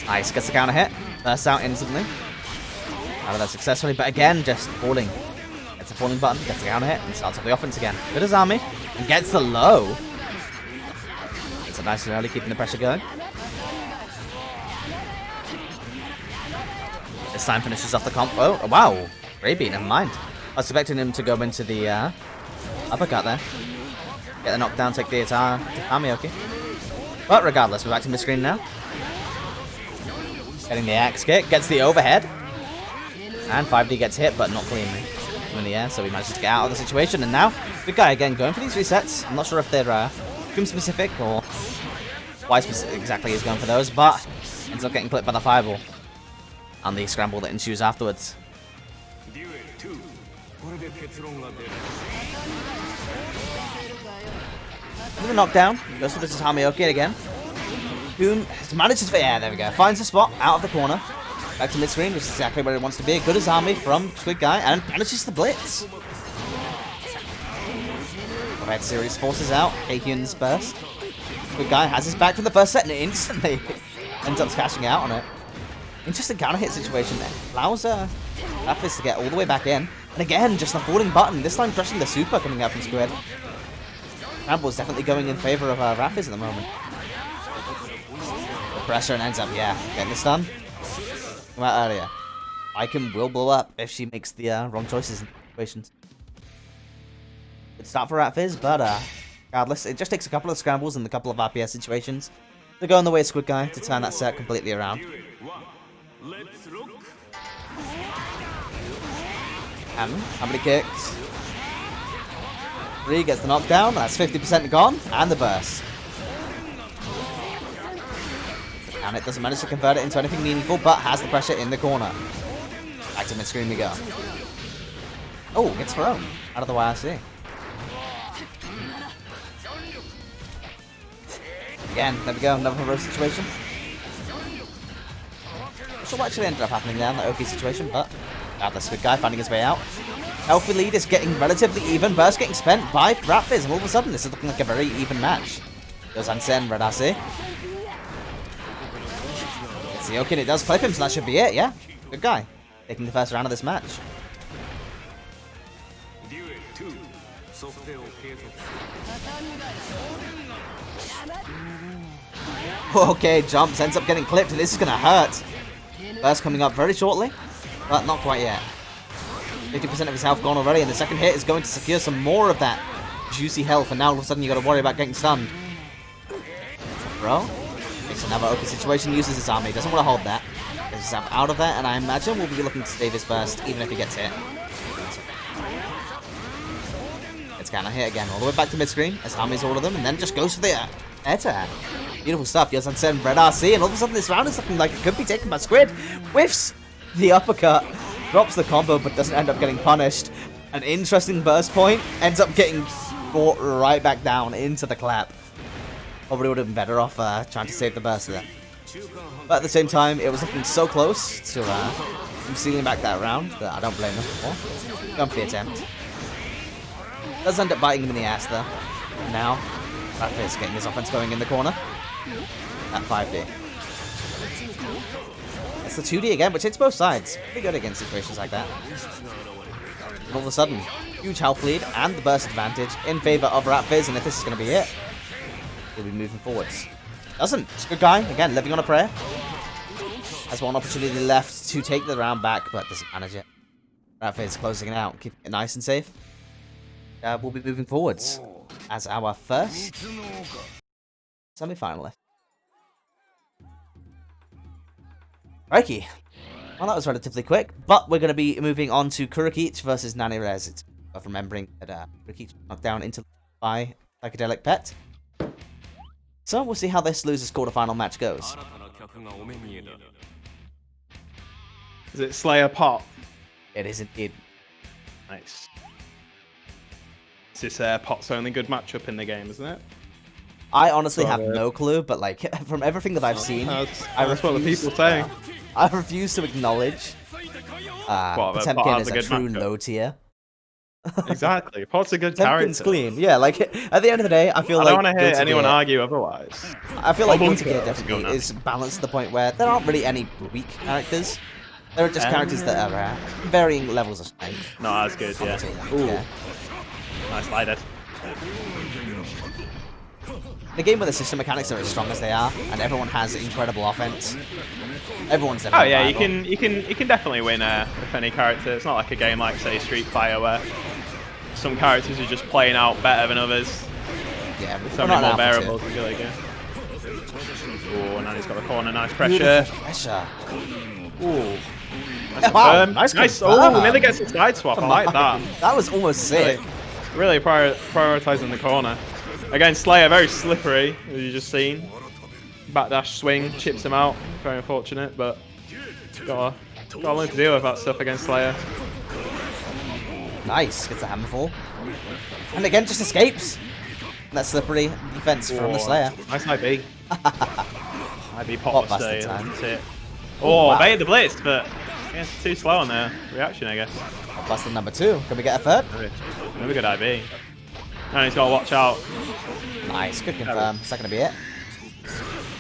Nice, gets the counter hit. Bursts out instantly. Out of that successfully, but again, just falling. Gets a falling button, gets the counter hit, and starts off the offense again. Good as Army, and gets the low. It's a nice and early, keeping the pressure going. This time finishes off the comp. Oh, wow. Greybeat, never mind. I was expecting him to go into the uppercut there. Get the knockdown, take the attack to Amioki. But regardless, we're back to mid-screen now. Getting the axe kick, gets the overhead. And 5D gets hit, but not cleanly. In the air, so he manages to get out of the situation. And now, Good Guy again going for these resets. I'm not sure if they're Doom specific or why exactly he's going for those, but ends up getting clipped by the fireball. And the scramble that ensues afterwards. Another knockdown. Goes for the Tatamioki again. Boom. Manages for... Yeah, there we go. Finds a spot out of the corner. Back to mid-screen, which is exactly where it wants to be. Good as Army from Squid Guy, and manages the blitz. Red Series forces out Heihun's burst. Good guy has his back from the first set and instantly ends up cashing out on it. Interesting counter hit situation there. Allows Raphiz to get all the way back in. And again, just the falling button. This time pressing the super coming out from Squid. Scramble's definitely going in favor of Raphiz at the moment. The pressure and ends up, yeah, getting this done. Come out earlier. Icon will blow up if she makes the wrong choices in situations. Good start for Raphiz, but regardless, it just takes a couple of scrambles and a couple of RPS situations to go on the way of Squid Guy to turn that set completely around. And how many kicks? 3 gets the knockdown, that's 50% gone, and the burst. And it doesn't manage to convert it into anything meaningful, but has the pressure in the corner. Back to mid-screen we go. Oh, gets thrown out of the YRC. Again, there we go, another hero situation. Not sure what actually ended up happening there in the OK situation, but the Squid Guy finding his way out. Healthy lead is getting relatively even. Burst getting spent by Raphiz, and all of a sudden this is looking like a very even match. Goes Hansen, Red RC. It's the OK, and it does clip him, so that should be it, yeah. Good guy. Taking the first round of this match. Okay, jumps, ends up getting clipped, and this is going to hurt. Burst coming up very shortly, but not quite yet. 50% of his health gone already, and the second hit is going to secure some more of that juicy health, and now all of a sudden you got to worry about getting stunned. Bro, it's another OK situation, uses his army, doesn't want to hold that. Gets himself out of that, and I imagine we'll be looking to save his burst, even if he gets hit. It's gonna hit again, all the way back to mid-screen, as armies all of them, and then just goes for the air tag. Beautiful stuff, Yosan Sen, Red RC, and all of a sudden this round is looking like it could be taken by Squid. Whiffs the uppercut, drops the combo, but doesn't end up getting punished. An interesting burst point, ends up getting brought right back down into the clap. Probably would have been better off trying to save the burst there. But at the same time, it was looking so close to him stealing back that round that I don't blame him for. Going for the attempt. Does end up biting him in the ass though. Now, Raphiz getting his offense going in the corner. At 5D. It's the 2D again, which hits both sides. Pretty good against situations like that. And all of a sudden, huge health lead and the burst advantage in favor of Raphiz, and if this is going to be it, he'll be moving forwards. Doesn't. It's a good guy. Again, living on a prayer. Has one opportunity left to take the round back, but doesn't manage it. Raphiz closing it out, keeping it nice and safe. We'll be moving forwards as our first semi-finalist. Crikey. Well, that was relatively quick, but we're going to be moving on to Kurukich versus Nani Rez. It's worth remembering that Kurukich knocked down into by Psychedelic Pet. So we'll see how this losers quarterfinal match goes. Is it Slayer Pot? It is indeed. Nice. Is this Pot's only good matchup in the game, isn't it? I honestly have no clue, but like from everything that I've seen, that's what the people say. I refuse to acknowledge Potemkin is a true low tier. Exactly, Pot's a good Potemkin's character. clean, yeah. Like at the end of the day, I feel like I don't want to hear anyone argue otherwise. I feel like Guilty Gear definitely is balanced to the point where there aren't really any weak characters. There are just characters that are varying levels of strength. Not as good, yeah. Ooh. Yeah. Nice slide. In a game where the system mechanics are as strong as they are, and everyone has incredible offense, everyone's Oh yeah, you can definitely win with any character. It's not like a game like say Street Fighter where some characters are just playing out better than others. Yeah, so many more variables. I feel like, yeah. Oh, and then he's got the corner. Nice pressure. Pressure. Ooh. Wow, nice. Oh, nearly gets a side swap. I like that. That was almost sick. Really prioritizing the corner. Again, Slayer very slippery, as you just seen. Backdash swing chips him out. Very unfortunate, but gotta learn to deal with that stuff against Slayer. Nice, gets a hammerfall, and again just escapes. That slippery defense from the Slayer. Nice IB. IB pop busted time. That's it. Oh, wow. Baited the blitz, but yeah, it's too slow on the reaction, I guess. Busted number 2. Can we get a third? Another good IB. And he's got to watch out. Nice, good confirm. Is that going to be it?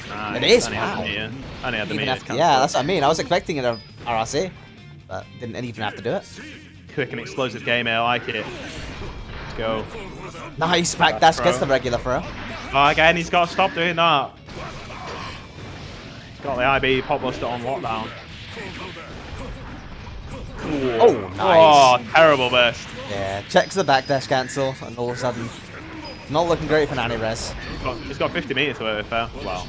Nice. It is, Only wow. had the Even meter. after, yeah, that's what I mean. I was expecting it a RRC, but didn't even have to do it. Quick and explosive game, I like it. Let's go. Nice, backdash gets the regular throw. Oh, again, he's got to stop doing that. He's got the IB pop buster on lockdown. Ooh. Oh, nice. Oh, terrible burst. Yeah, checks the backdash cancel, and all of a sudden, not looking great for Nanny Res. He's got 50 meters to work with there. Well,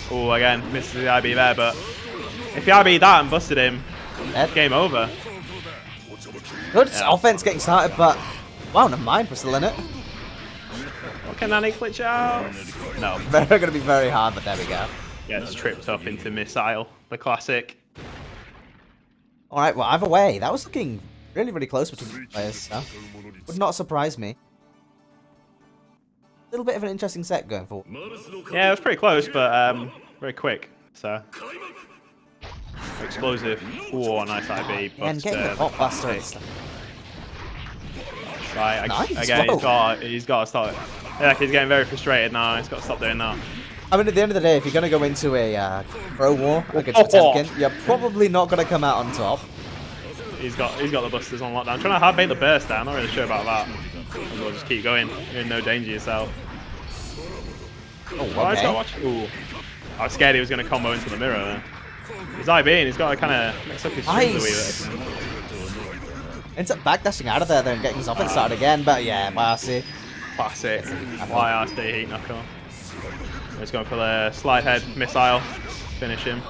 oh, again, misses the IB there, but if he IB'd that and busted him, game over. Good offense getting started, but wow, never mind, we're still in it. What can Nanny glitch out? No. They're going to be very hard, but there we go. Gets tripped up into Missile, the classic. Alright, well, either way, that was looking really, really close between the players, so would not surprise me. A little bit of an interesting set going forward. Yeah, it was pretty close, but very quick, so. Explosive. Oh, nice IB. And getting the pop buster and stuff. Right, Nice, again, whoa. he's got to stop it. Yeah, he's getting very frustrated now. He's got to stop doing that. I mean, at the end of the day, if you're going to go into a pro war against Potemkin, you're probably not going to come out on top. He's got the busters on lockdown. I'm trying to hard bait the burst there. I'm not really sure about that. We'll just keep going. You're in no danger yourself. Oh, okay. I just got to watch. Ooh. I was scared he was going to combo into the mirror there. He's IB and he's got to kind of mix up his strings Nice. a wee bit. Ends up backdashing out of there though and getting his offense started again, but yeah, YRC. Classic. YRC heat knuckle. He's going for the slide head missile. Finish him.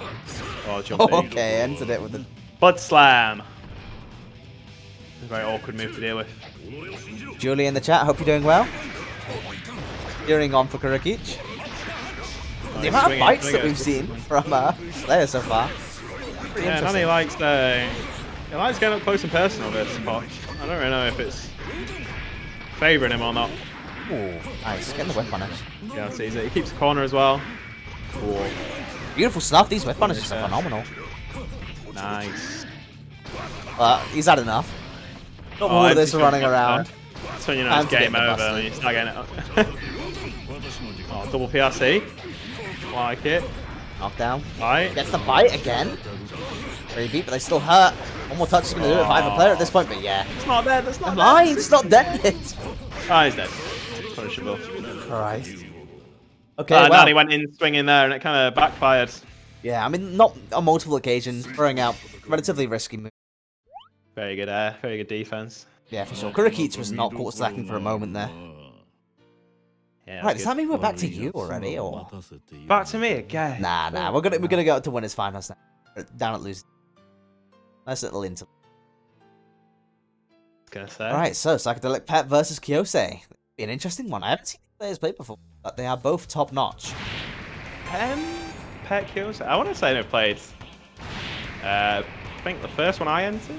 Oh, jump in. Okay, ended it with the Bud slam. A very awkward move to deal with. Julie in the chat. Hope you're doing well. Cheering on for Kurokic. The amount of bites that we've seen from Slayer so far. Pretty Yeah, Nanny likes getting up close and personal with this spot. I don't really know if it's favouring him or not. Ooh, nice. Getting the whip punish. Yeah, it's easy. He keeps the corner as well. Ooh. Beautiful stuff. These whip punishes are phenomenal. Nice. But he's had enough. Not more of this running around. That's when you know it's game over when you start getting it up. Oh, double PRC. Like it. Knockdown. Right. Gets the bite again. Very deep, but they still hurt. One more touch is going to do it if I have a player at this point, but yeah. It's not dead. It's not dead. Mine, it's not dead yet. Ah, he's dead. Punishable. Christ. Okay, well. Nanny went in swinging there and it kind of backfired. Yeah, I mean, not on multiple occasions, throwing out relatively risky moves. Very good defense. Yeah, for sure. Kurokic was not caught slacking for a moment there. Yeah, Right, does that mean we're back to you already, or? back to me again? Nah, we're gonna go up to winners finals now. Down at losing. Nice little inter. Gonna say. Alright, so Psychedelic Pet versus Kyose. Be an interesting one. I haven't seen these players play before, but they are both top notch. Pet kills. I want to say they've played. I think the first one I entered.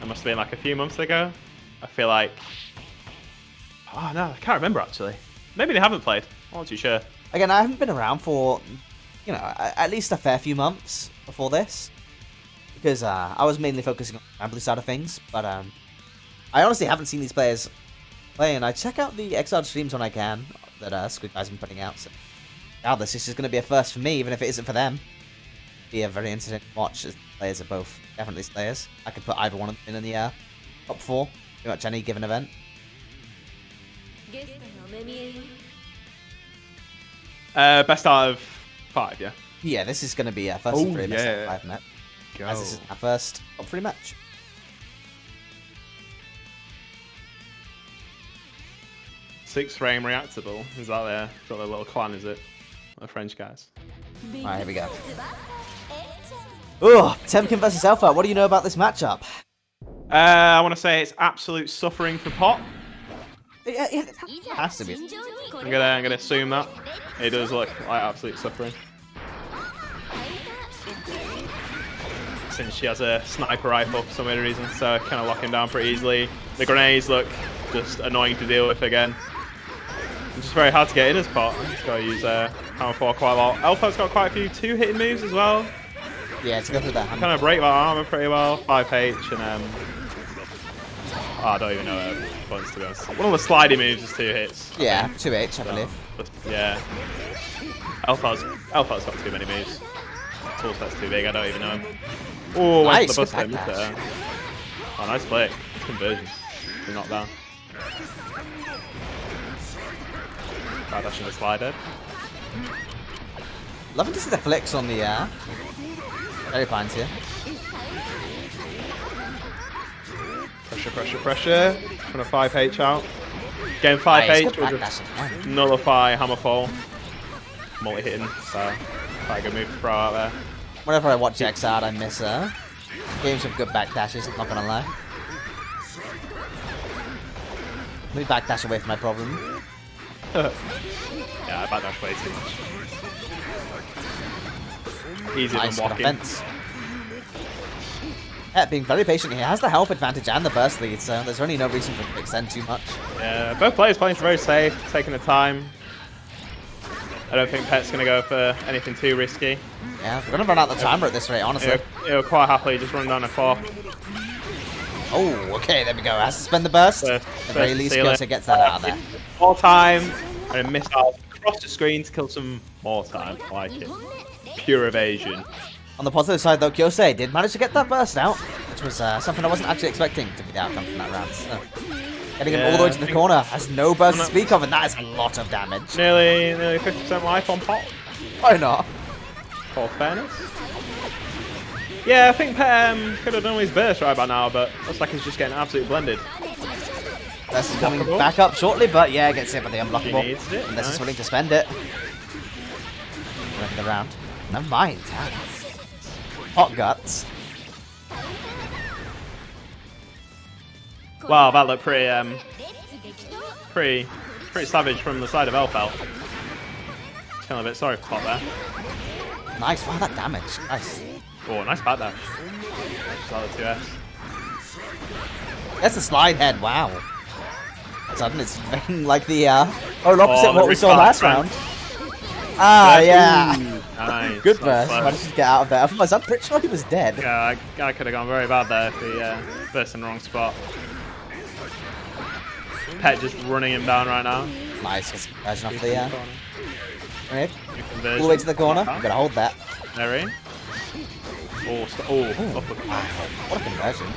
It must have been like a few months ago. I feel like. Oh no, I can't remember actually. Maybe they haven't played. I'm not too sure. Again, I haven't been around for, you know, at least a fair few months before this. Because I was mainly focusing on the Rambley side of things. But I honestly haven't seen these players play. And I check out the XR streams when I can that Squid Guy's been putting out. So, regardless, this is going to be a first for me, even if it isn't for them. Be a very interesting watch, as the players are both definitely Slayers. I could put either one of them in the top 4, pretty much any given event. Best out of 5, yeah. Yeah, this is going to be a first of 3 best out of 5 match. Go. As this is our first top 3 match. Six frame reactable. Is that their got their little clan? Is it? The French guys. Alright, here we go. Ugh, Temkin versus Alpha. What do you know about this matchup? I want to say it's absolute suffering for Pot. Yeah, it has to be. I'm gonna assume that it does look like absolute suffering. Since she has a sniper rifle for some weird reason, so kind of lock him down pretty easily. The grenades look just annoying to deal with again. It's just very hard to get in as Pot. Just gotta use Hammer 4 quite a lot. Alpha's got quite a few 2-hitting moves as well. Yeah, to go through that. Kind of break that armor pretty well. 5H and Oh, I don't even know what it buttons, to be honest. One of the sliding moves is 2 hits. Yeah, 2H, I believe. But, yeah. Alpha's got too many moves. Tool set's too big, I don't even know him. Oh, went Nice, for the good bus backdash. there. Oh, nice play. Conversion. He's not down. Backdash and a slider. Loving to see the flicks on the Very Pines here. Pressure, pressure, pressure. Trying to 5H out. Getting Nice, 5H good will backdash just again. nullify Hammerfall. Multi-hitting, so quite a good move to throw out there. Whenever I watch X out, I miss games with good backdashes, not gonna lie. Let me backdash away from my problem. Yeah, I backdash way too much. Easier Nice, than good walking. offense. Yeah, being very patient here. Has the health advantage and the burst lead, so there's really no reason for him to extend too much. Yeah, both players playing very safe, taking the time. I don't think Pet's going to go for anything too risky. Yeah, we're gonna run out the timer at this rate, honestly. He'll quite happily just run down the clock. Oh, okay, there we go. Has to spend the burst. At the very least, Kyoto gets that out of there. More time, and a missile across the screen to kill some more time. I like it. Pure evasion. On the positive side, though, Kyosei did manage to get that burst out, which was something I wasn't actually expecting to be the outcome from that round. So, getting him all the way to the corner, has no burst to speak of, and that is a lot of damage. Nearly 50% life on pot. Why not? For fairness. Yeah, I think Pet could have done his burst right by now, but looks like he's just getting absolutely blended. Burst is coming back up shortly, but yeah, gets hit by the He unblockable. needs it. Unless he's Nice. willing to spend it. Working the round. Never mind. Hot guts. Wow, that looked pretty savage from the side of Elfel. Feeling a bit sorry for Pot there. Nice. Wow, that damage. Nice. Oh, nice backdash. Just the 2S. That's the slide head. Wow. Suddenly it's very like the polar opposite of the what we saw recharge last round. round. Ah, Ooh, yeah. Nice. Good That's burst. close. Managed to get out of there. Otherwise, I'm pretty sure he was dead. Yeah, I could have gone very bad there if he burst in the wrong spot. Pet just running him down right now. Nice. Gets conversion off the grenade. Good All conversion. the way to the corner. Gotta hold that. There he. Oh, uppercut. Wow. What a conversion.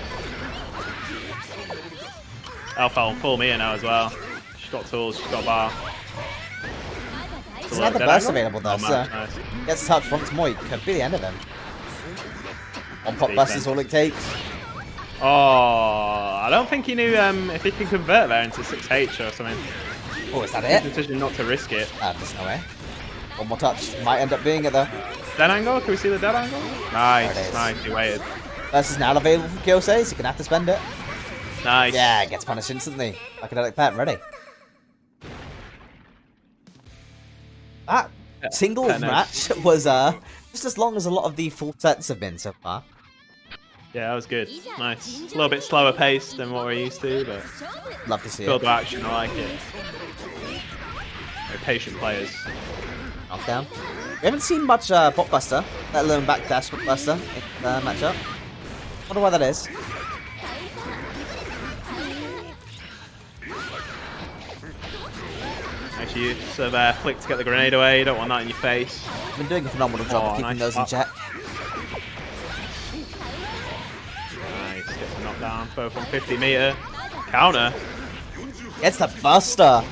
Alpha on full meter now as well. She's got tools, she's got bar. There's another Dead burst angle? available though, Oh, so nice. gets touched once more. It could be the end of him. One pop Decent. burst is all it takes. Oh, I don't think he knew if he can convert there into 6H or something. Oh, is that His it? decision not to risk it. There's no way. One more touch. Might end up being it though. Dead angle? Can we see the dead angle? There it Nice, is. nice. He waited. Burst is now available from Kyosei, so you're gonna have to spend it. Nice. Yeah, gets punished instantly. Academic Pet, ready. That singles Pet knows. match was just as long as a lot of the full sets have been so far. Yeah, that was good. Nice. It's a little bit slower paced than what we're used to, but Love to see build it. of action, I like it. Very patient players. Knockdown. We haven't seen much Popbuster, let alone backdash Popbuster in the matchup. Wonder why that is. Nice use of flick to get the grenade away. You don't want that in your face. Been doing a phenomenal job of keeping nice those in up. check. Nice. Gets a knockdown. Both on 50 meter. Counter. Gets the Buster.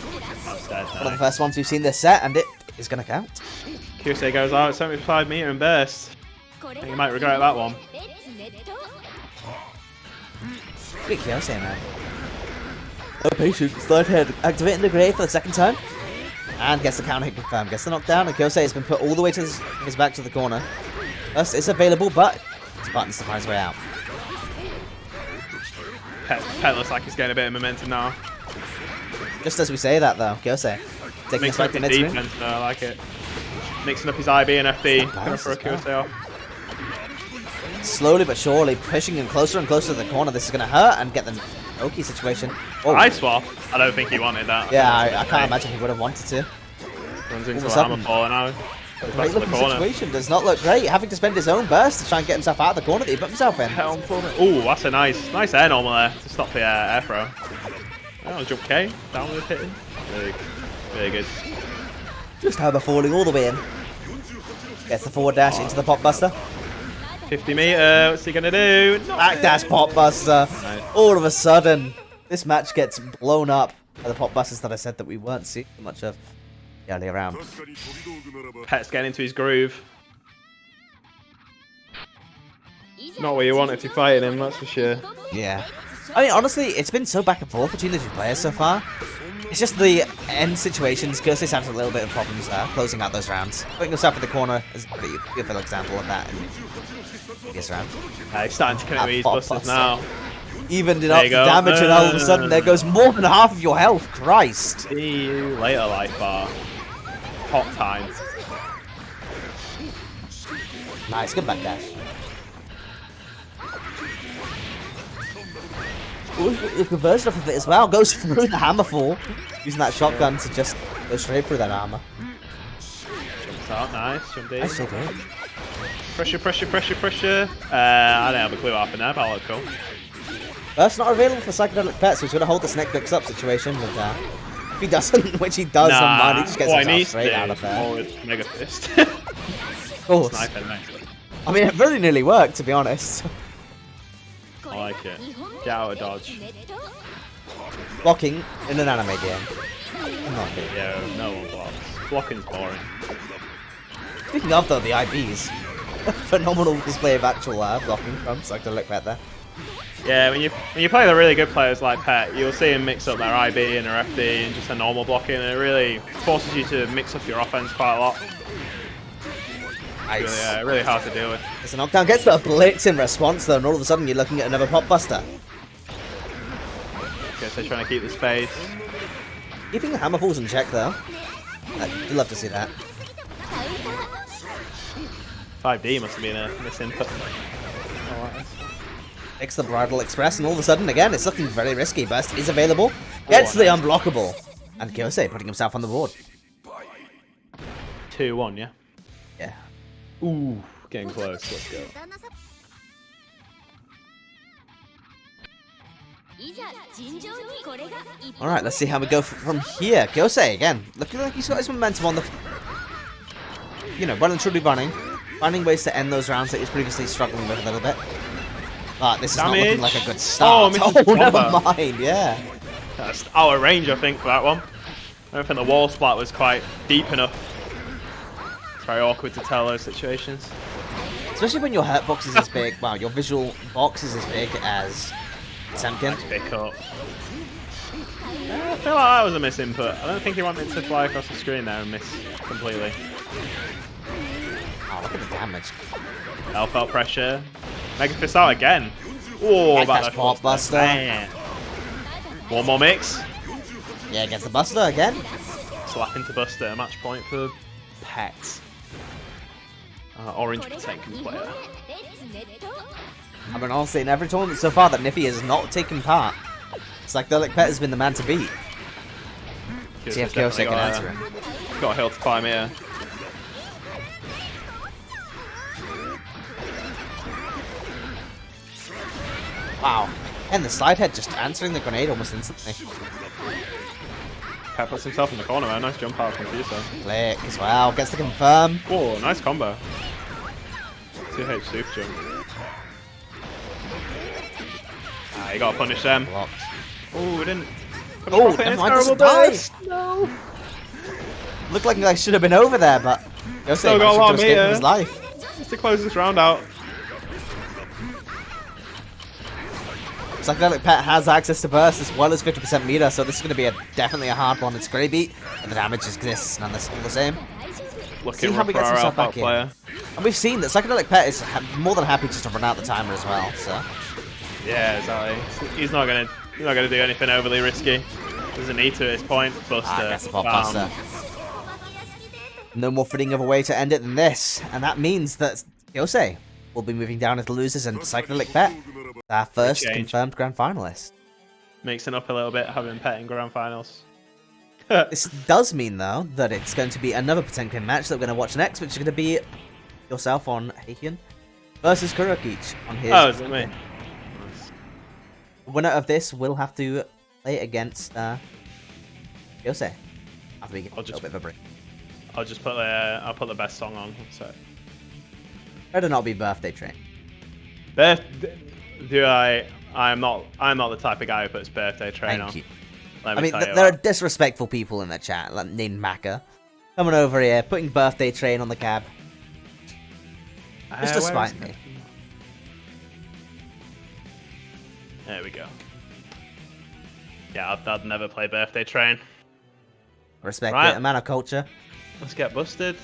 That's dead. One of the Nice. first ones we've seen this set, and it is going to count. Kyosei goes out at 75 meter and burst. I think you might regret that one. Great Kyosei, man. No patience. Third head. Activating the grenade for the second time. And gets the counter hit confirmed. Gets the knockdown, and Kyosei has been put all the way to his back to the corner. Burst is available, but his buttons to find his way out. Pet looks like he's getting a bit of momentum now. Just as we say that, though, Kyosei taking us Mixing back up to his mid-screen. defense though, I like it. Mixing up his IB and FB. That's Going for a nice as Kyosei off. Slowly but surely pushing him closer and closer to the corner. This is going to hurt and get the Oki situation. Oh, I swap. I don't think he wanted that. yeah, I can't imagine he would have wanted to. Runs into all a of a hammer sudden- fall now. Great looking situation. Does not look great. Having to spend his own burst to try and get himself out of the corner that he put himself in. Oh, that's a nice air normal there to stop the air throw. Oh, jump K. Down with the hitting. Really good. Just how they're falling all the way in. Gets the forward dash into the pop buster. 50 meter. What's he gonna do? Backdash pop buster. Nice. All of a sudden, this match gets blown up by the pop busters that I said that we weren't seeing much of the earlier round. Pet's getting into his groove. Not what you want if you're fighting him, that's for sure. Yeah. I mean, honestly, it's been so back and forth between the two players so far. It's just the end situations. Ghostface has a little bit of problems there, closing out those rounds. Putting himself in the corner is a pretty good example of that in the previous round. He's starting to connect with his busters now. Evened it up the damage, and all of a sudden there goes more than half of your health. Christ. See you later, life bar. Hot time. Nice, good backdash. Ooh, the conversion off of it as well goes through the hammer fall, using that shotgun to just go straight through that armor. Jumps out, nice, jump in. That's so good. Pressure. I don't have a clue what happened there, but I'll go. That's not available for psychedelic pets, so he's going to hold this neck picks up situation with that. If he doesn't, which he does on mine, he just gets himself straight out of there. Mega fist. Of course. Sniper next. I mean, it very nearly worked, to be honest. I like it. Get out of dodge. Blocking in an anime game. Yeah, no one blocks. Blocking's boring. Speaking of, though, the IBs. Phenomenal display of actual blocking from psychedelic pet there. Yeah, when you play the really good players like Pet, you'll see him mix up their IB and their FD and just a normal blocking, and it really forces you to mix up your offense quite a lot. Nice. Really hard to deal with. As a knockdown gets the blitz in response, though, and all of a sudden you're looking at another pop buster. Okay, so trying to keep the space. Keeping the hammer falls in check, though. I'd love to see that. 5D must have been a misinput. Takes the Bridal Express, and all of a sudden, again, it's looking very risky. Burst is available. Gets the unblockable. And Kyosei putting himself on the board. 2-1, yeah? Yeah. Ooh, getting close. Let's go. Alright, let's see how we go from here. Kyosei, again, looking like he's got his momentum on the... You know, well and truly running. Finding ways to end those rounds that he's previously struggling with a little bit. But this is not looking like a good start. Oh, never mind, yeah. That's out of range, I think, for that one. I don't think the wall splat was quite deep enough. It's very awkward to tell those situations. Especially when your hurt box is as big, wow, your visual box is as big as Semkin. Nice pick up. Yeah, I feel like that was a misinput. I don't think he wanted to fly across the screen there and miss completely. Oh, look at the damage. Elf out pressure. Mega fist out again. Oh, That's pop buster. Man. One more mix. Yeah, gets the buster again. Slap into buster. Match point for Pet. Orange Taken player. I mean, honestly, in every tournament so far that Niffy has not taken part, Psychedelic Pet has been the man to beat. See if Kyosei can answer him. Got a hill to climb here. Wow. And the slide head just answering the grenade almost instantly. Pet puts himself in the corner, man. Nice jump out from Fuso. Click as well. Gets the confirm. Whoa, nice combo. 2H super jump. Ah, you gotta punish them. Blocked. Oh, we didn't. Oh, never mind, doesn't die. No. Looked like I should have been over there, but Kyosei Still got a lot of escape from meter. his life. Just to close this round out. Psychedelic Pet has access to burst as well as 50% meter, so this is going to be definitely a hard one. It's great beat, but the damage exists all the same. Looking See how he gets our himself back player. in. And we've seen that Psychedelic Pet is more than happy just to run out the timer as well. So Yeah, exactly. He's not gonna do anything overly risky. Doesn't need to at this point. Buster. That's the pop buster. No more fitting of a way to end it than this, and that means that Kyosei will be moving down as the losers, and Psychedelic Pet, our first confirmed grand finalist. Mixing up a little bit, having Pet in grand finals. This does mean, though, that it's going to be another Potemkin match that we're going to watch next, which is going to be yourself on Heihyun versus Kurokichi on his... Oh, is it me? The winner of this will have to play against Yosei after we get a little bit of a break. I'll just put I'll put the best song on. So Better not be Birthday Train. I'm not the type of guy who puts Birthday Train on. Thank you. Let I me mean, tell you there are that. disrespectful people in the chat, like named Maka, coming over here, putting Birthday Train on the cab. Just to Where spite is me. it? There we go. Yeah, I'd never play Birthday Train. Respect Right. it, a man of culture. Let's get busted.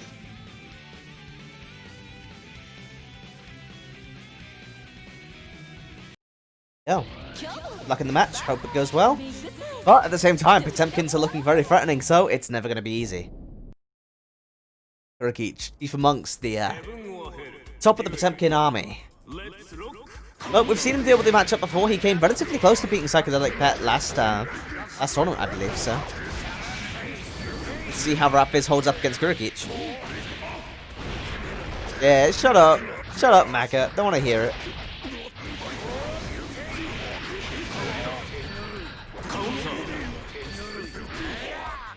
Yo, good luck in the match, hope it goes well. But at the same time, Potemkins are looking very threatening, so it's never going to be easy. Kurokichi, chief amongst the top of the Potemkin army. But we've seen him deal with the matchup before. He came relatively close to beating Psychedelic Pet last tournament, I believe, so. Let's see how Rev2 holds up against Kurokichi. Yeah, shut up. Shut up, Maka. Don't want to hear it.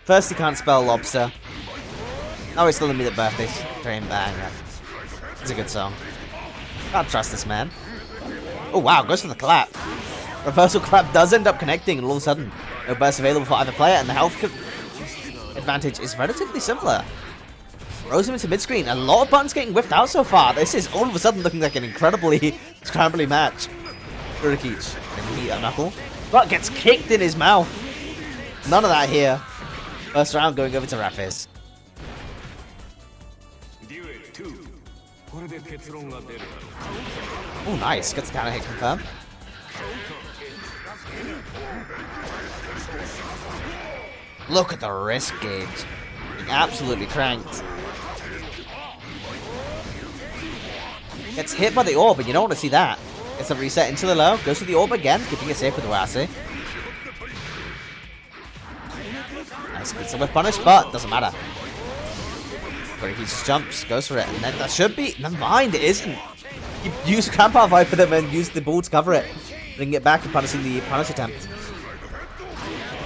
First, he can't spell lobster. Now he's telling me that Birthday's Train bang. It's a good song. Can't trust this man. Oh wow, goes for the clap. Reversal clap does end up connecting, and all of a sudden, no burst available for either player, and the health advantage is relatively similar. Throws him into mid-screen. A lot of buttons getting whiffed out so far. This is all of a sudden looking like an incredibly scrambly match. Kurokichi can he knuckle, but gets kicked in his mouth. None of that here. First round going over to Rev2. Oh, nice. Gets the counter hit confirmed. Look at the wrist gauge. Being absolutely cranked. Gets hit by the orb, and you don't want to see that. Gets a reset into the low. Goes to the orb again, keeping it safe with Wasi. Nice, gets a whip punish, but doesn't matter. He just jumps, goes for it, and then that should be... Never mind, it isn't. You use Crampart Vibe for them and use the ball to cover it. Bring it back and punishing the punish attempt.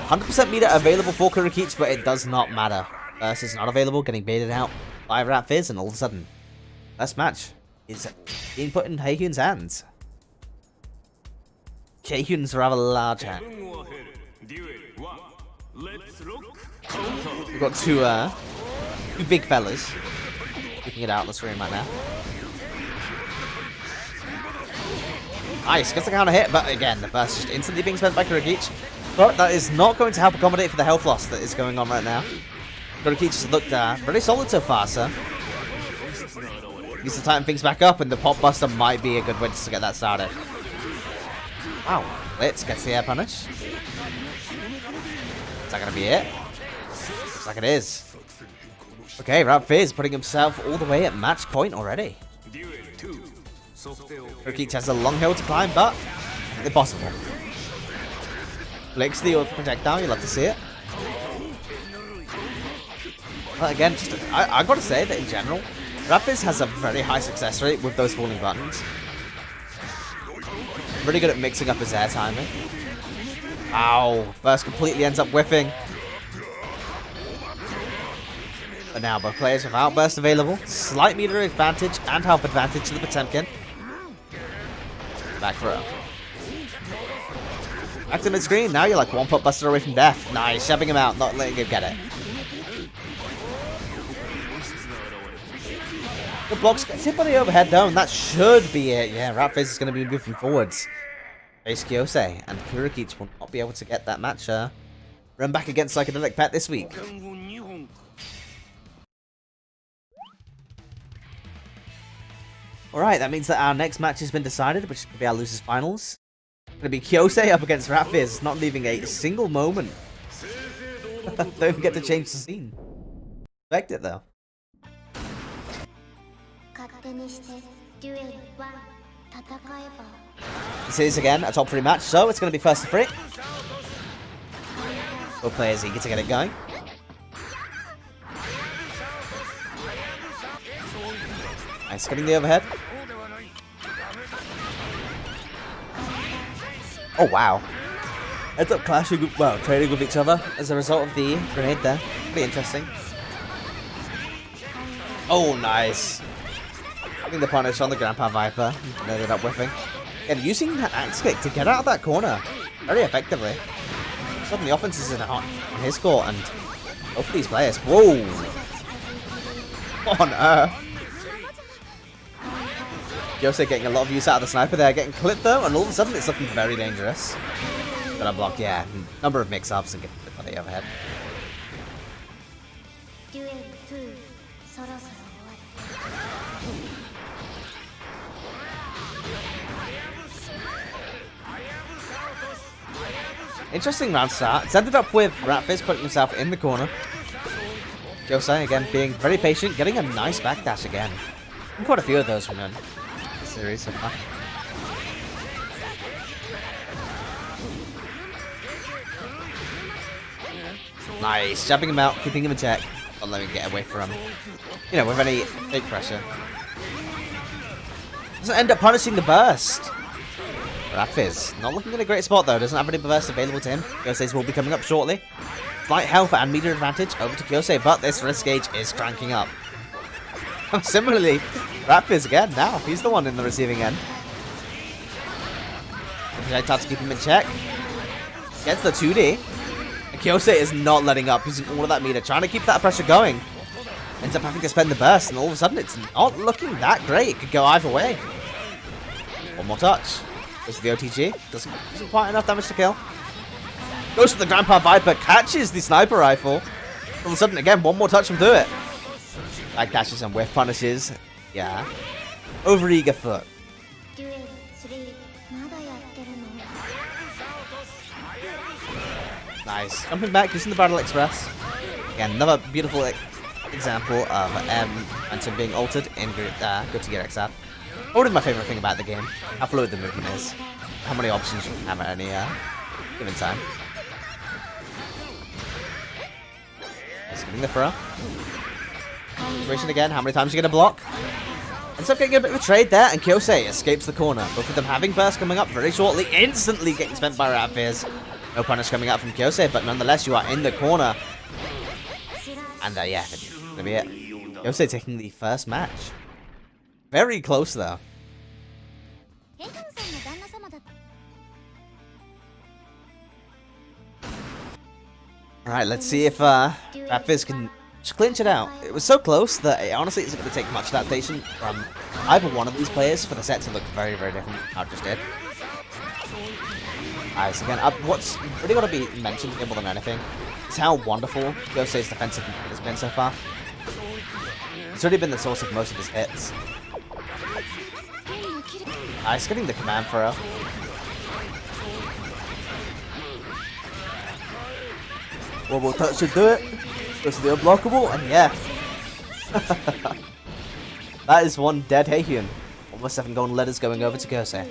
100% meter available for Kurokichi, but it does not matter. Burst is not available, getting baited out by Rev2, and all of a sudden, first match is being put in Heihyun's hands. Heihyun's rather large hand. We've got two big fellas keeping it out on the screen right now. Nice, gets the counter hit, but again, the burst just instantly being spent by Kurokichi. But that is not going to help accommodate for the health loss that is going on right now. Kurokichi's looked pretty solid so far, so. Needs to tighten things back up, and the Pop Buster might be a good way to get that started. Wow, Blitz gets the air punish. Is that going to be it? Looks like it is. Okay, Rev2 putting himself all the way at match point already. Kurokichi has a long hill to climb, but impossible. Flicks the projectile, you love to see it. But again, I gotta say that in general, Rev2 has a very high success rate with those falling buttons. Really good at mixing up his air timing. Ow, burst completely ends up whiffing. But now both players without burst available. Slight meter advantage and health advantage to the Potemkin. Back throw. Back to mid-screen. Now you're like one Pop Buster away from death. Nice, shoving him out, not letting him get it. The blocks gets hit by the overhead though, and that should be it. Yeah, Rev2 is going to be moving forwards. Face Kyosei, and Kurokichi will not be able to get that match run back against Psychedelic Pet this week. Alright, that means that our next match has been decided, which is going to be our losers finals. It's going to be Kyosei up against Rev2, not leaving a single moment. Don't even get to change the scene. Expect it though. This is again a top 3 match, so it's going to be first to 3. Both players eager to get it going. Nice, getting the overhead. Oh, wow. Ends up clashing, well, trading with each other as a result of the grenade there. Pretty interesting. Oh, nice. Getting the punish on the Grandpa Viper. And ended up whiffing. And using that axe kick to get out of that corner very effectively. Suddenly, offense is in his court, and both of these players. Whoa! What on earth? Yosei getting a lot of use out of the sniper there, getting clipped though, and all of a sudden it's looking very dangerous. Got a block, yeah. Number of mix-ups and getting clipped by the overhead. Interesting round start. It's ended up with Rev2 putting himself in the corner. Yosei again being very patient, getting a nice backdash again. And quite a few of those from him. Series so far. Nice, jabbing him out, keeping him in check, not letting him get away from him. You know, with any big pressure. Doesn't end up punishing the burst. Rev2 not looking in a great spot though, doesn't have any burst available to him. Yosei's will be coming up shortly. Slight health and meter advantage over to Yosei, but this risk gauge is cranking up. Similarly, Rev2 again now. He's the one in the receiving end. Projectile to keep him in check. Gets the 2D. And Yosei is not letting up, using all of that meter, trying to keep that pressure going. Ends up having to spend the burst, and all of a sudden it's not looking that great. It could go either way. One more touch. Goes to the OTG. Doesn't quite enough damage to kill. Goes to the Grandpa Viper, catches the sniper rifle. All of a sudden, again, one more touch will do it. Back dashes and whiff punishes. Yeah. Overeager foot. Nice. Jumping back, using the Battle Express. Again, another beautiful example of momentum being altered in Good to Get XR. Probably my favorite thing about the game. How fluid the movement is. How many options you can have at any given time. Just getting the throw. Situation again, how many times are you going to block? Ends up getting a bit of a trade there, and Yosei escapes the corner. Both of them having burst coming up very shortly, instantly getting spent by Rev2. No punish coming out from Yosei, but nonetheless you are in the corner. And yeah, that's going to be it. Yosei taking the first match. Very close though. Alright, let's see if Rev2 can clinch it out. It was so close that it honestly isn't going to take much adaptation from either one of these players for the set to look very, very different from how it just did. Nice, again, what's really got to be mentioned more than anything is how wonderful Yosei's defensive has been so far. It's already been the source of most of his hits. Nice, getting the command throw. One more touch should do it. Goes to the unblockable, and yeah. That is one dead Heihyun. Almost 7 golden letters going over to Yosei.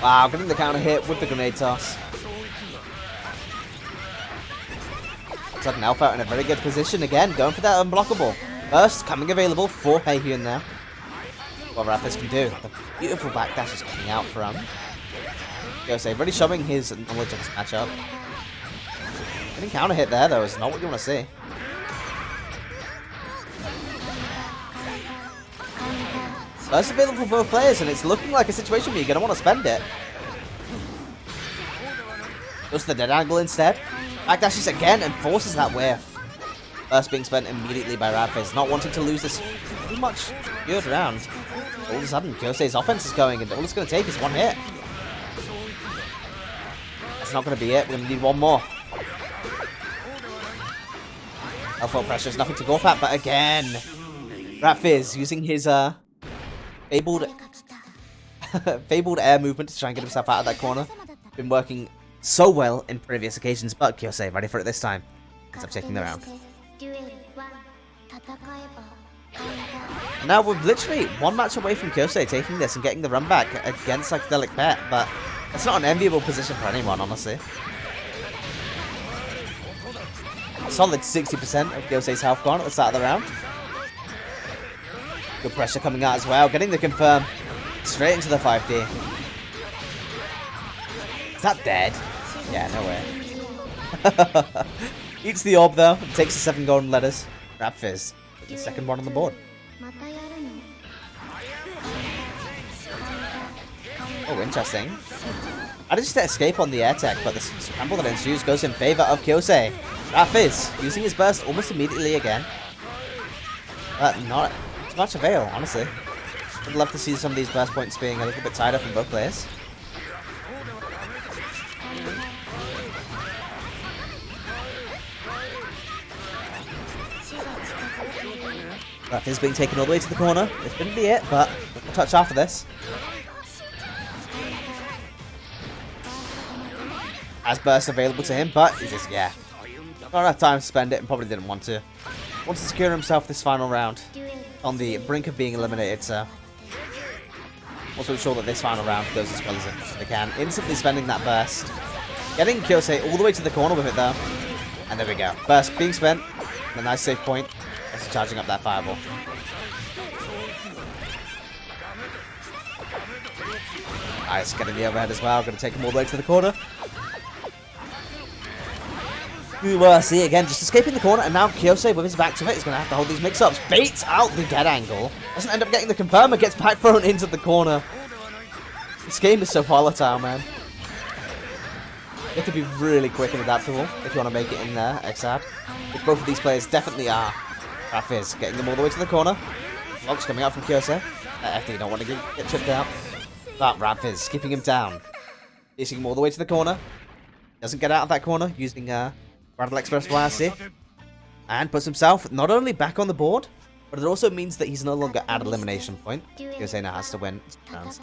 Wow, getting the counter hit with the grenade toss. Sudden Alpha in a very good position again, going for that unblockable. Burst coming available for Heihyun there. What Rev2 can do. The beautiful backdash is coming out from Yosei, really showing his knowledge of this matchup. Getting counter hit there though is not what you want to see. Burst available for both players, and it's looking like a situation where you're going to want to spend it. Goes to the dead angle instead. Backdashes again and forces that whiff. Burst being spent immediately by Rev2, not wanting to lose this pretty much good round. All of a sudden, Yosei's offense is going, and all it's going to take is one hit. That's not going to be it. We're going to need one more. Alpha pressure is nothing to go at, but again, Rev2 using his fabled air movement to try and get himself out of that corner. Been working so well in previous occasions, but Yosei ready for it this time. Ends up taking the round. Now we're literally one match away from Yosei taking this and getting the run back against Psychedelic Pet, but it's not an enviable position for anyone, honestly. solid 60% of Kyose's health gone at the start of the round. Good pressure coming out as well, getting the confirm straight into the 5D. Is that dead? Yeah, no way. Eats the orb though, and takes the 7 golden letters. Rev2 with the second one on the board. Oh, interesting. I just hit escape on the air tech, but the scramble that ensues goes in favor of Kyosei. Rev2 using his burst almost immediately again. But not much avail, honestly. Would love to see some of these burst points being a little bit tighter from both players. Rev2 being taken all the way to the corner. This couldn't be it, but a touch after this. Has burst available to him, but he just, yeah, not enough time to spend it and probably didn't want to. Wants to secure himself this final round on the brink of being eliminated, so wants to ensure that this final round goes as well as they can. Instantly spending that burst. Getting Kyosei all the way to the corner with it though. And there we go. Burst being spent. And a nice save point. As charging up that fireball. Nice, getting the overhead as well. Going to take him all the way to the corner. See again, just escaping the corner, and now Kyosei with his back to it is going to have to hold these mix-ups. Baits out the dead angle. Doesn't end up getting the confirmer, gets back thrown into the corner. This game is so volatile, man. You have to be really quick and adaptable if you want to make it in there, Exad. Which both of these players definitely are. Rev2 getting them all the way to the corner. Blocks coming out from Kyosei. FD don't want to get tripped out. But Rev2 keeping him down. Chasing him all the way to the corner. Doesn't get out of that corner using Rattle Express YRC. And puts himself not only back on the board, but it also means that he's no longer at elimination point. Kyosei now has to win rounds.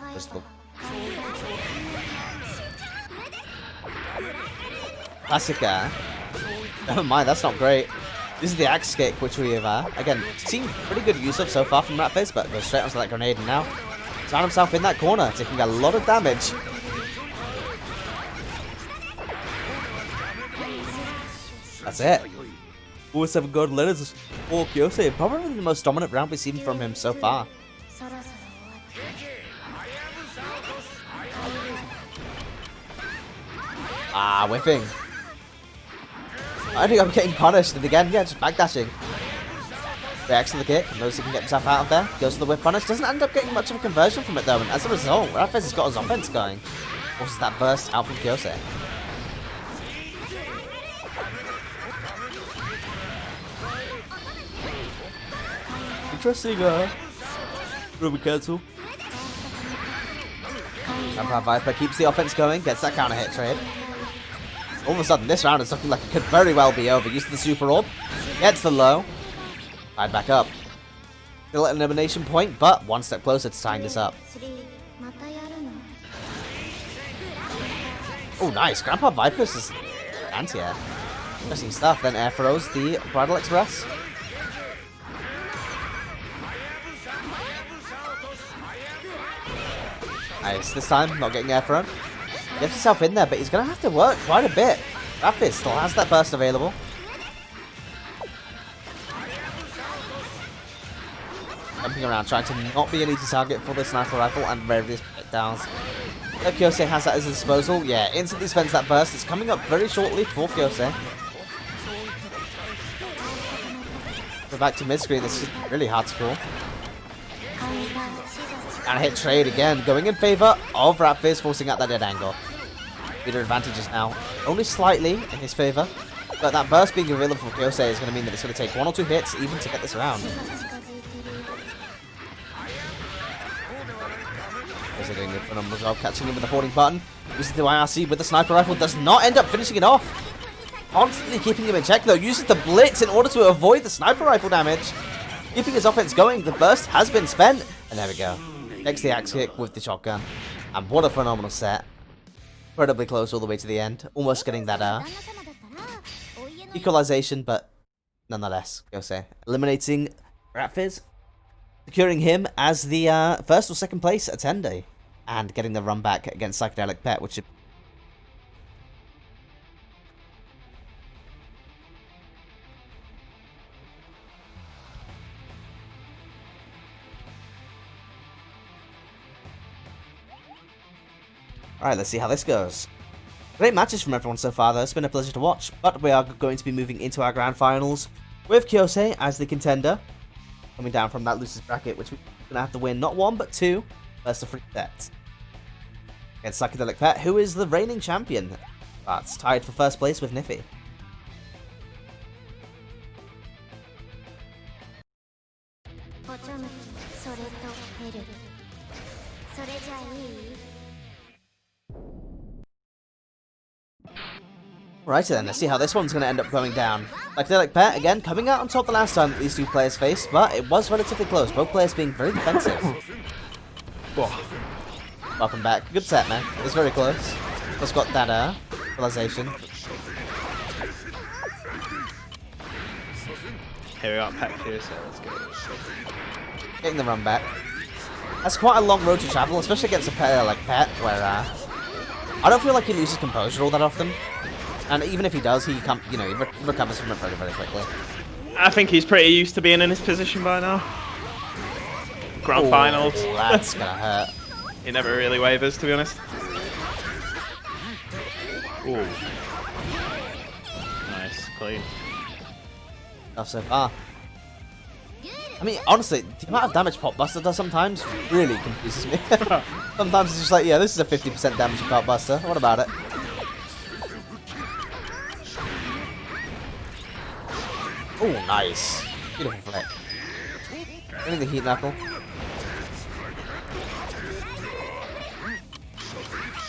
Classic never mind, that's not great. This is the axe kick, which we have, again, seen pretty good use of so far from Rev2, but goes straight onto that grenade and now found himself in that corner, taking a lot of damage. That's it. 7 golden letters for Kyosei. Probably the most dominant round we've seen from him so far. Ah, whiffing. I think I'm getting punished, and again, yeah, just backdashing. Reacts to the kick, knows he can get himself out of there, goes to the whip punish, doesn't end up getting much of a conversion from it though, and as a result, Rev2 has got his offense going. Forces that burst out from Kyosei. Interesting, Ruby cancel. Vampire Viper keeps the offense going, gets that counter hit trade. All of a sudden, this round is looking like it could very well be over. Uses the super orb, gets the low, tied back up. Still at an elimination point, but one step closer to tying this up. Oh, nice. Grandpa Viper's is anti-air. Interesting stuff. Then air throws the Bridal Express. Nice. This time, not getting air thrown. Gets himself in there, but he's going to have to work quite a bit. Rev2 still has that burst available. Jumping around, trying to not be an easy target for the sniper rifle and various takedowns. Kyosei has that at his disposal. Yeah, instantly spends that burst. It's coming up very shortly for Kyosei. Go back to mid-screen. This is really hard to call. And hit trade again, going in favor of Rev2, forcing out that dead angle. Leader advantage is now only slightly in his favor, but that burst being available for Kyosei is going to mean that it's going to take 1 or 2 hits even to get this around. Kyosei doing a phenomenal job catching him with the hoarding button. Uses the YRC with the sniper rifle, does not end up finishing it off. Constantly keeping him in check though, uses the blitz in order to avoid the sniper rifle damage. Keeping his offense going, the burst has been spent, and there we go. Takes the axe kick with the shotgun. And what a phenomenal set. Incredibly close all the way to the end. Almost getting that equalization, but nonetheless, Kyosei eliminating Rev2, securing him as the first or second place attendee, and getting the run back against Psychedelic Pet, which is... Alright, let's see how this goes. Great matches from everyone so far though, it's been a pleasure to watch, but we are going to be moving into our grand finals with Kyosei as the contender, coming down from that losers bracket, which we're going to have to win not 1 but 2 versus the 3 sets. Against Psychedelic Pet, who is the reigning champion, that's tied for first place with Niffy. Righty then, let's see how this one's going to end up going down. Psychedelic Pet, again, coming out on top the last time that these two players faced, but it was relatively close, both players being very defensive. Welcome back. Good set, man. It was very close. Just got that, realization. Here we got Pet here, so let's go. Getting the run back. That's quite a long road to travel, especially against a player like Pet, where, I don't feel like he loses composure all that often. And even if he does, he recovers from it very, very quickly. I think he's pretty used to being in his position by now. Grand finals. That's gonna hurt. He never really wavers, to be honest. Ooh. Nice, clean. Enough so far. I mean, honestly, the amount of damage Pop Buster does sometimes really confuses me. Sometimes it's just like, yeah, this is a 50% damage Pop Buster. What about it? Oh, nice. Beautiful flick. Getting the Heat Knuckle.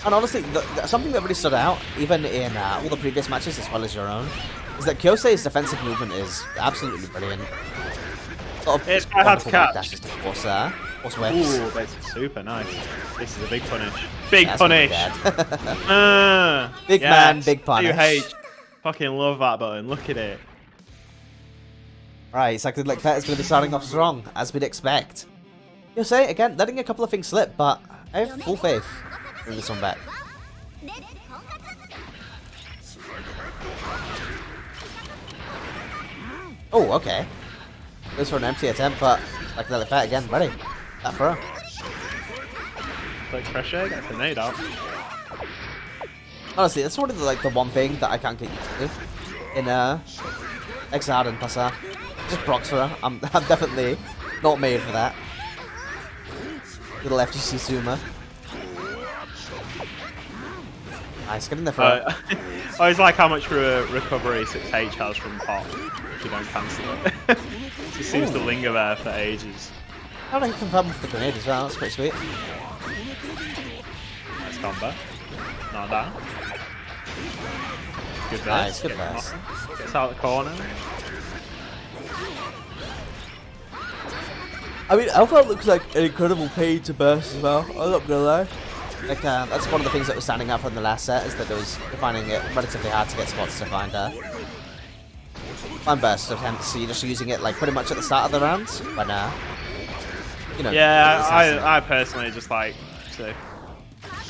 And honestly, something that really stood out, even in all the previous matches as well as your own, is that Kyosei's defensive movement is absolutely brilliant. It's quite hard to catch. Dashes to force whiffs. Ooh, that's super nice. This is a big punish. Big punish! Big man, big punish. UH. Fucking love that button. Look at it. Right, Psychedelic Pet is going to be starting off strong, as we'd expect. Kyosei, again, letting a couple of things slip, but I have full faith in this one back. Oh, okay. Goes for an empty attempt, but Psychedelic Pet again, ready. That throw. Quick pressure, gets the nade out. Honestly, that's sort of the one thing that I can't get used to in Exard and Passar. Just procs for her. I'm definitely not made for that. Little FGC Zuma. Nice, get in the front. I always like how much recovery 6H has from pop if you don't cancel it. It just seems to linger there for ages. How do I confirm with the grenade as well? That's pretty sweet. Nice combo. Not down. Good burst. Nice, good burst. Gets out of the corner. I mean, Alpha looks like an incredible pain to burst as well. I'm not gonna lie. Like, that's one of the things that was standing out from the last set, is that it was finding it relatively hard to get spots to find burst attempts. So you're just using it like pretty much at the start of the rounds when you know. Yeah, I personally just like to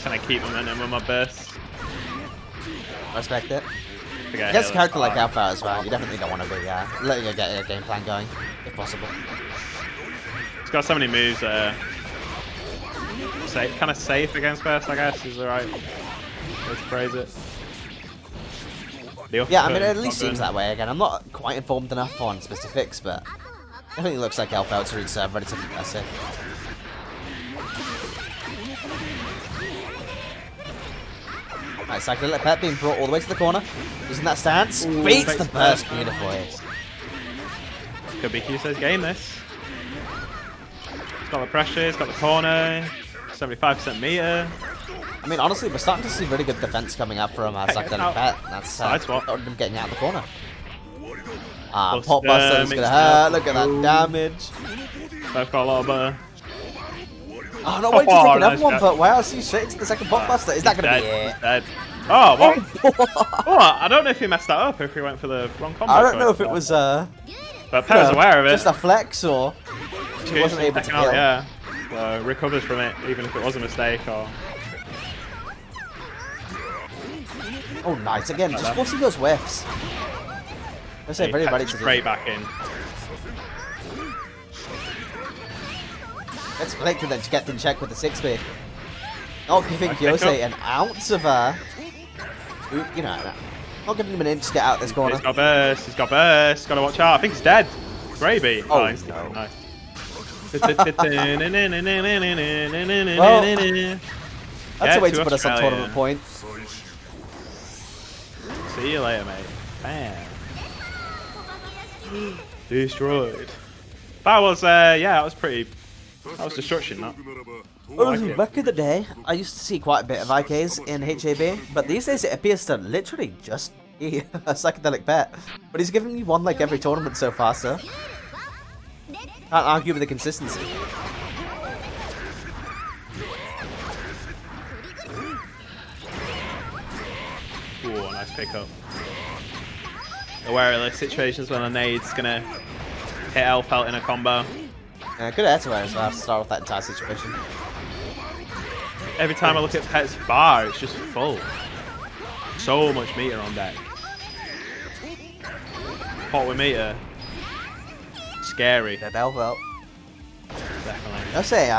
kind of keep momentum with my bursts. Respect it. Against a character like Alpha as well, you definitely don't want to be letting her get a game plan going, if possible. It's got so many moves kind of safe against burst, I guess, is the right way to phrase it. Yeah, I mean, it at least seems that way. Again, I'm not quite informed enough on specifics, but definitely looks like Alpha to reach relatively aggressive. Nice, Psychedelic Pet being brought all the way to the corner. Using that stance. Ooh, beats the burst beautifully. Could be Kyosei's game, this. It's got the pressure, it's got the corner, 75% meter. I mean, honestly, we're starting to see really good defense coming up from Psychedelic Pet. That's them getting out of the corner. Pop Buster is going to hurt. Look at that damage. Both got a lot of butter. Oh, no, wait to take another one, but wow, see straight into the second Pop Buster. Is that going to be it? Dead. Oh, what? Oh, I don't know if he messed that up, if he went for the wrong combo. I don't know if it was, but Pet's aware of it. Just a flex, or he wasn't able to kill. Yeah, so recovers from it, even if it was a mistake, or... Oh, nice. Again, just forcing those whiffs. I say very ready to do. Straight back in. Let's flick and then get in check with the 6-speed. Not giving Kyose an ounce of you know, not giving him an inch to get out this corner. He's got burst. He's got burst. Got to watch out. I think he's dead. Gravy. Oh, nice. no. Nice. That's a way to put us on tournament points. See you later, mate. Bam. Destroyed. That was, yeah, that was pretty. That was destruction, that. Well, back in the day, I used to see quite a bit of IKs in HAB, but these days it appears to literally just be a psychedelic pet. But he's given me one like every tournament so far, so can't argue with the consistency. Ooh, nice pickup. Aware of the situations when a nade's gonna hit Elfelt in a combo. Good air to air as well to start off that entire situation. Every time I look at Pet's bar, it's just full. So much meter on deck. Hot with meter. Scary. Dead Elfelt. Definitely. I'll say,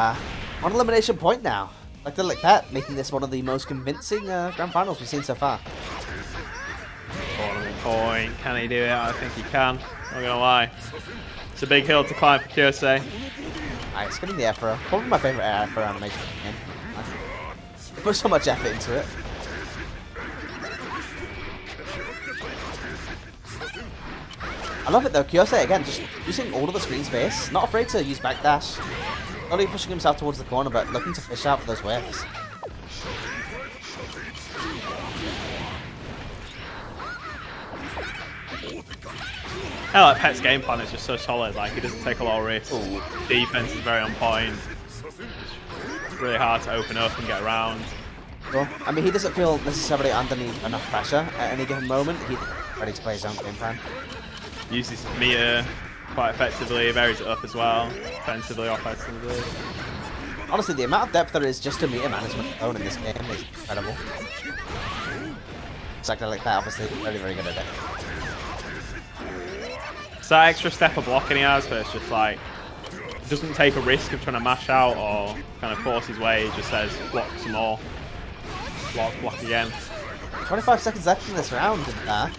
one elimination point now. Like the Pet, making this one of the most convincing grand finals we've seen so far. Tournament point. Can he do it? I think he can. Not gonna lie. It's a big hill to climb for Kyose. Nice, getting the air throw. Probably my favourite air throw animation in the game. They put so much effort into it. I love it though, Kyose again, just using all of the screen space. Not afraid to use backdash. Not only pushing himself towards the corner, but looking to fish out for those whiffs. I like Pet's game plan is just so solid. Like he doesn't take a lot of risks. Defense is very on point. It's really hard to open up and get around. Well, I mean, he doesn't feel necessarily underneath enough pressure at any given moment. He's ready to play his own game plan. Uses meter quite effectively. Varies it up as well. Defensively, offensively. Honestly, the amount of depth there is just to meter management alone in this game is incredible. Exactly like that, obviously, very, very good at it. It's that extra step of blocking he has, but it's just like, he doesn't take a risk of trying to mash out or kind of force his way. He just says, block some more. Block again. 25 seconds left in this round, and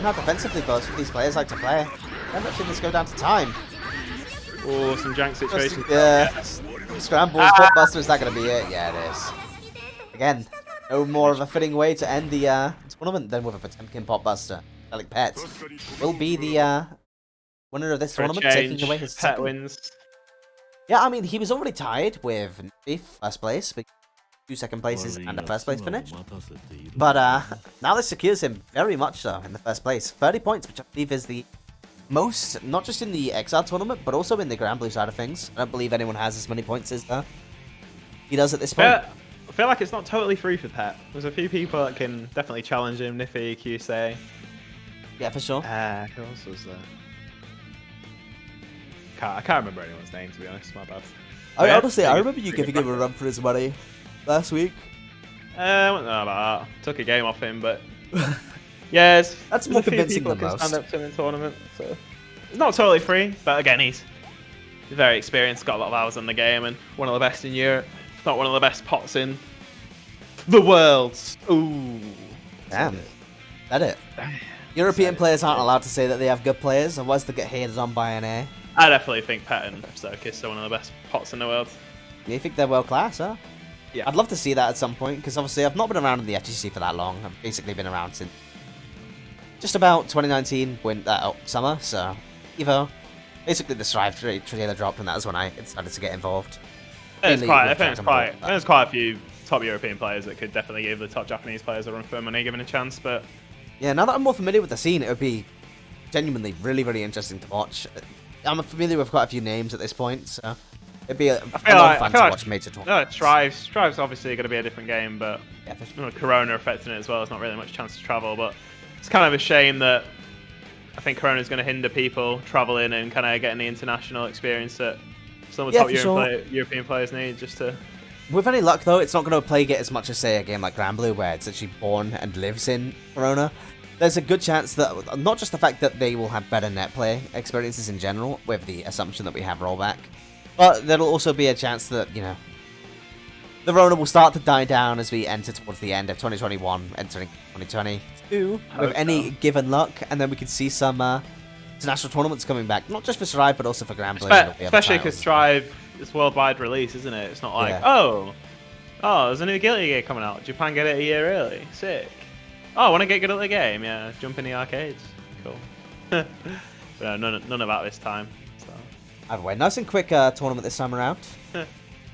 how defensively both of these players like to play. I end up seeing this go down to time. Oh, some jank situations. Scrambles, Blockbuster, is that going to be it? Yeah, it is. Again, no more of a fitting way to end the tournament than with a Potemkin Potbuster. Like Pet will be the winner of this tournament, taking away his Pet second. wins. Yeah, I mean, he was already tied with Niffy, first place, but 2 second places and a first place finish. But now this secures him very much so in the first place. 30 points, which I believe is the most, not just in the XR tournament, but also in the Grand Blue side of things. I don't believe anyone has as many points as he does at this point. I feel like it's not totally free for Pet. There's a few people that can definitely challenge him. Niffy, Kyose. Yeah, for sure. Who else was there? I can't remember anyone's name, to be honest. My bad. Honestly, I remember you giving him a run for his money last week. I don't know about that. Took a game off him, but yeah, that's more convincing than most. Stand up to him in tournament, so it's not totally free. But again, he's very experienced, got a lot of hours on the game, and one of the best in Europe. If not one of the best pots in the world. Ooh, damn, that it. European players aren't allowed to say that they have good players, otherwise they get hated on by an A. I definitely think Pet and Circus are one of the best pots in the world. You think they're world class, huh? Yeah. I'd love to see that at some point, because obviously I've not been around in the FGC for that long. I've basically been around since just about 2019 summer, so Evo. Basically the Strive trailer dropped, and that was when I decided to get involved. I think there's quite a few top European players that could definitely give the top Japanese players a run for money given a chance, but yeah, now that I'm more familiar with the scene, it would be genuinely really, really interesting to watch. I'm familiar with quite a few names at this point, so it'd be a lot of fun to watch major tournaments. No, Strive's obviously going to be a different game, but yeah, for sure. Corona affecting it as well. There's not really much chance to travel, but it's kind of a shame that I think Corona's going to hinder people traveling and kind of getting the international experience that some of the top European players need just to... With any luck, though, it's not going to plague it as much as, say, a game like Grand Blue, where it's actually born and lives in Corona. There's a good chance that, not just the fact that they will have better net play experiences in general, with the assumption that we have rollback, but there'll also be a chance that, you know, The Rona will start to die down as we enter towards the end of 2021, entering 2022 with any given luck, and then we can see some international tournaments coming back, not just for Strive, but also for Grand Blue. Especially because Strive is worldwide release, isn't it? It's not like, oh, there's a new Guilty Gear coming out. Japan get it a year early. Sick. Oh, I want to get good at the game. Yeah, jump in the arcades. Cool. But no, none about this time. So. Either way, nice and quick tournament this time around.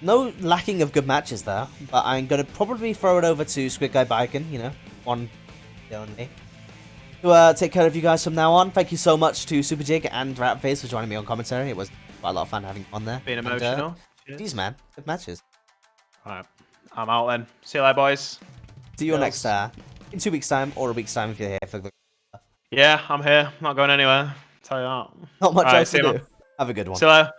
No lacking of good matches there, but I'm going to probably throw it over to Squid Guy Biken, you know, one only. To take care of you guys from now on. Thank you so much to Super Jig and Rev2 for joining me on commentary. It was quite a lot of fun having on there. Being emotional. Geez, man. Good matches. Alright. I'm out then. See you later, boys. See you next in 2 weeks' time or a week's time if you're here for the... Yeah, I'm here. Not going anywhere. Tell you that. Not much else to do. Have a good one. See you later.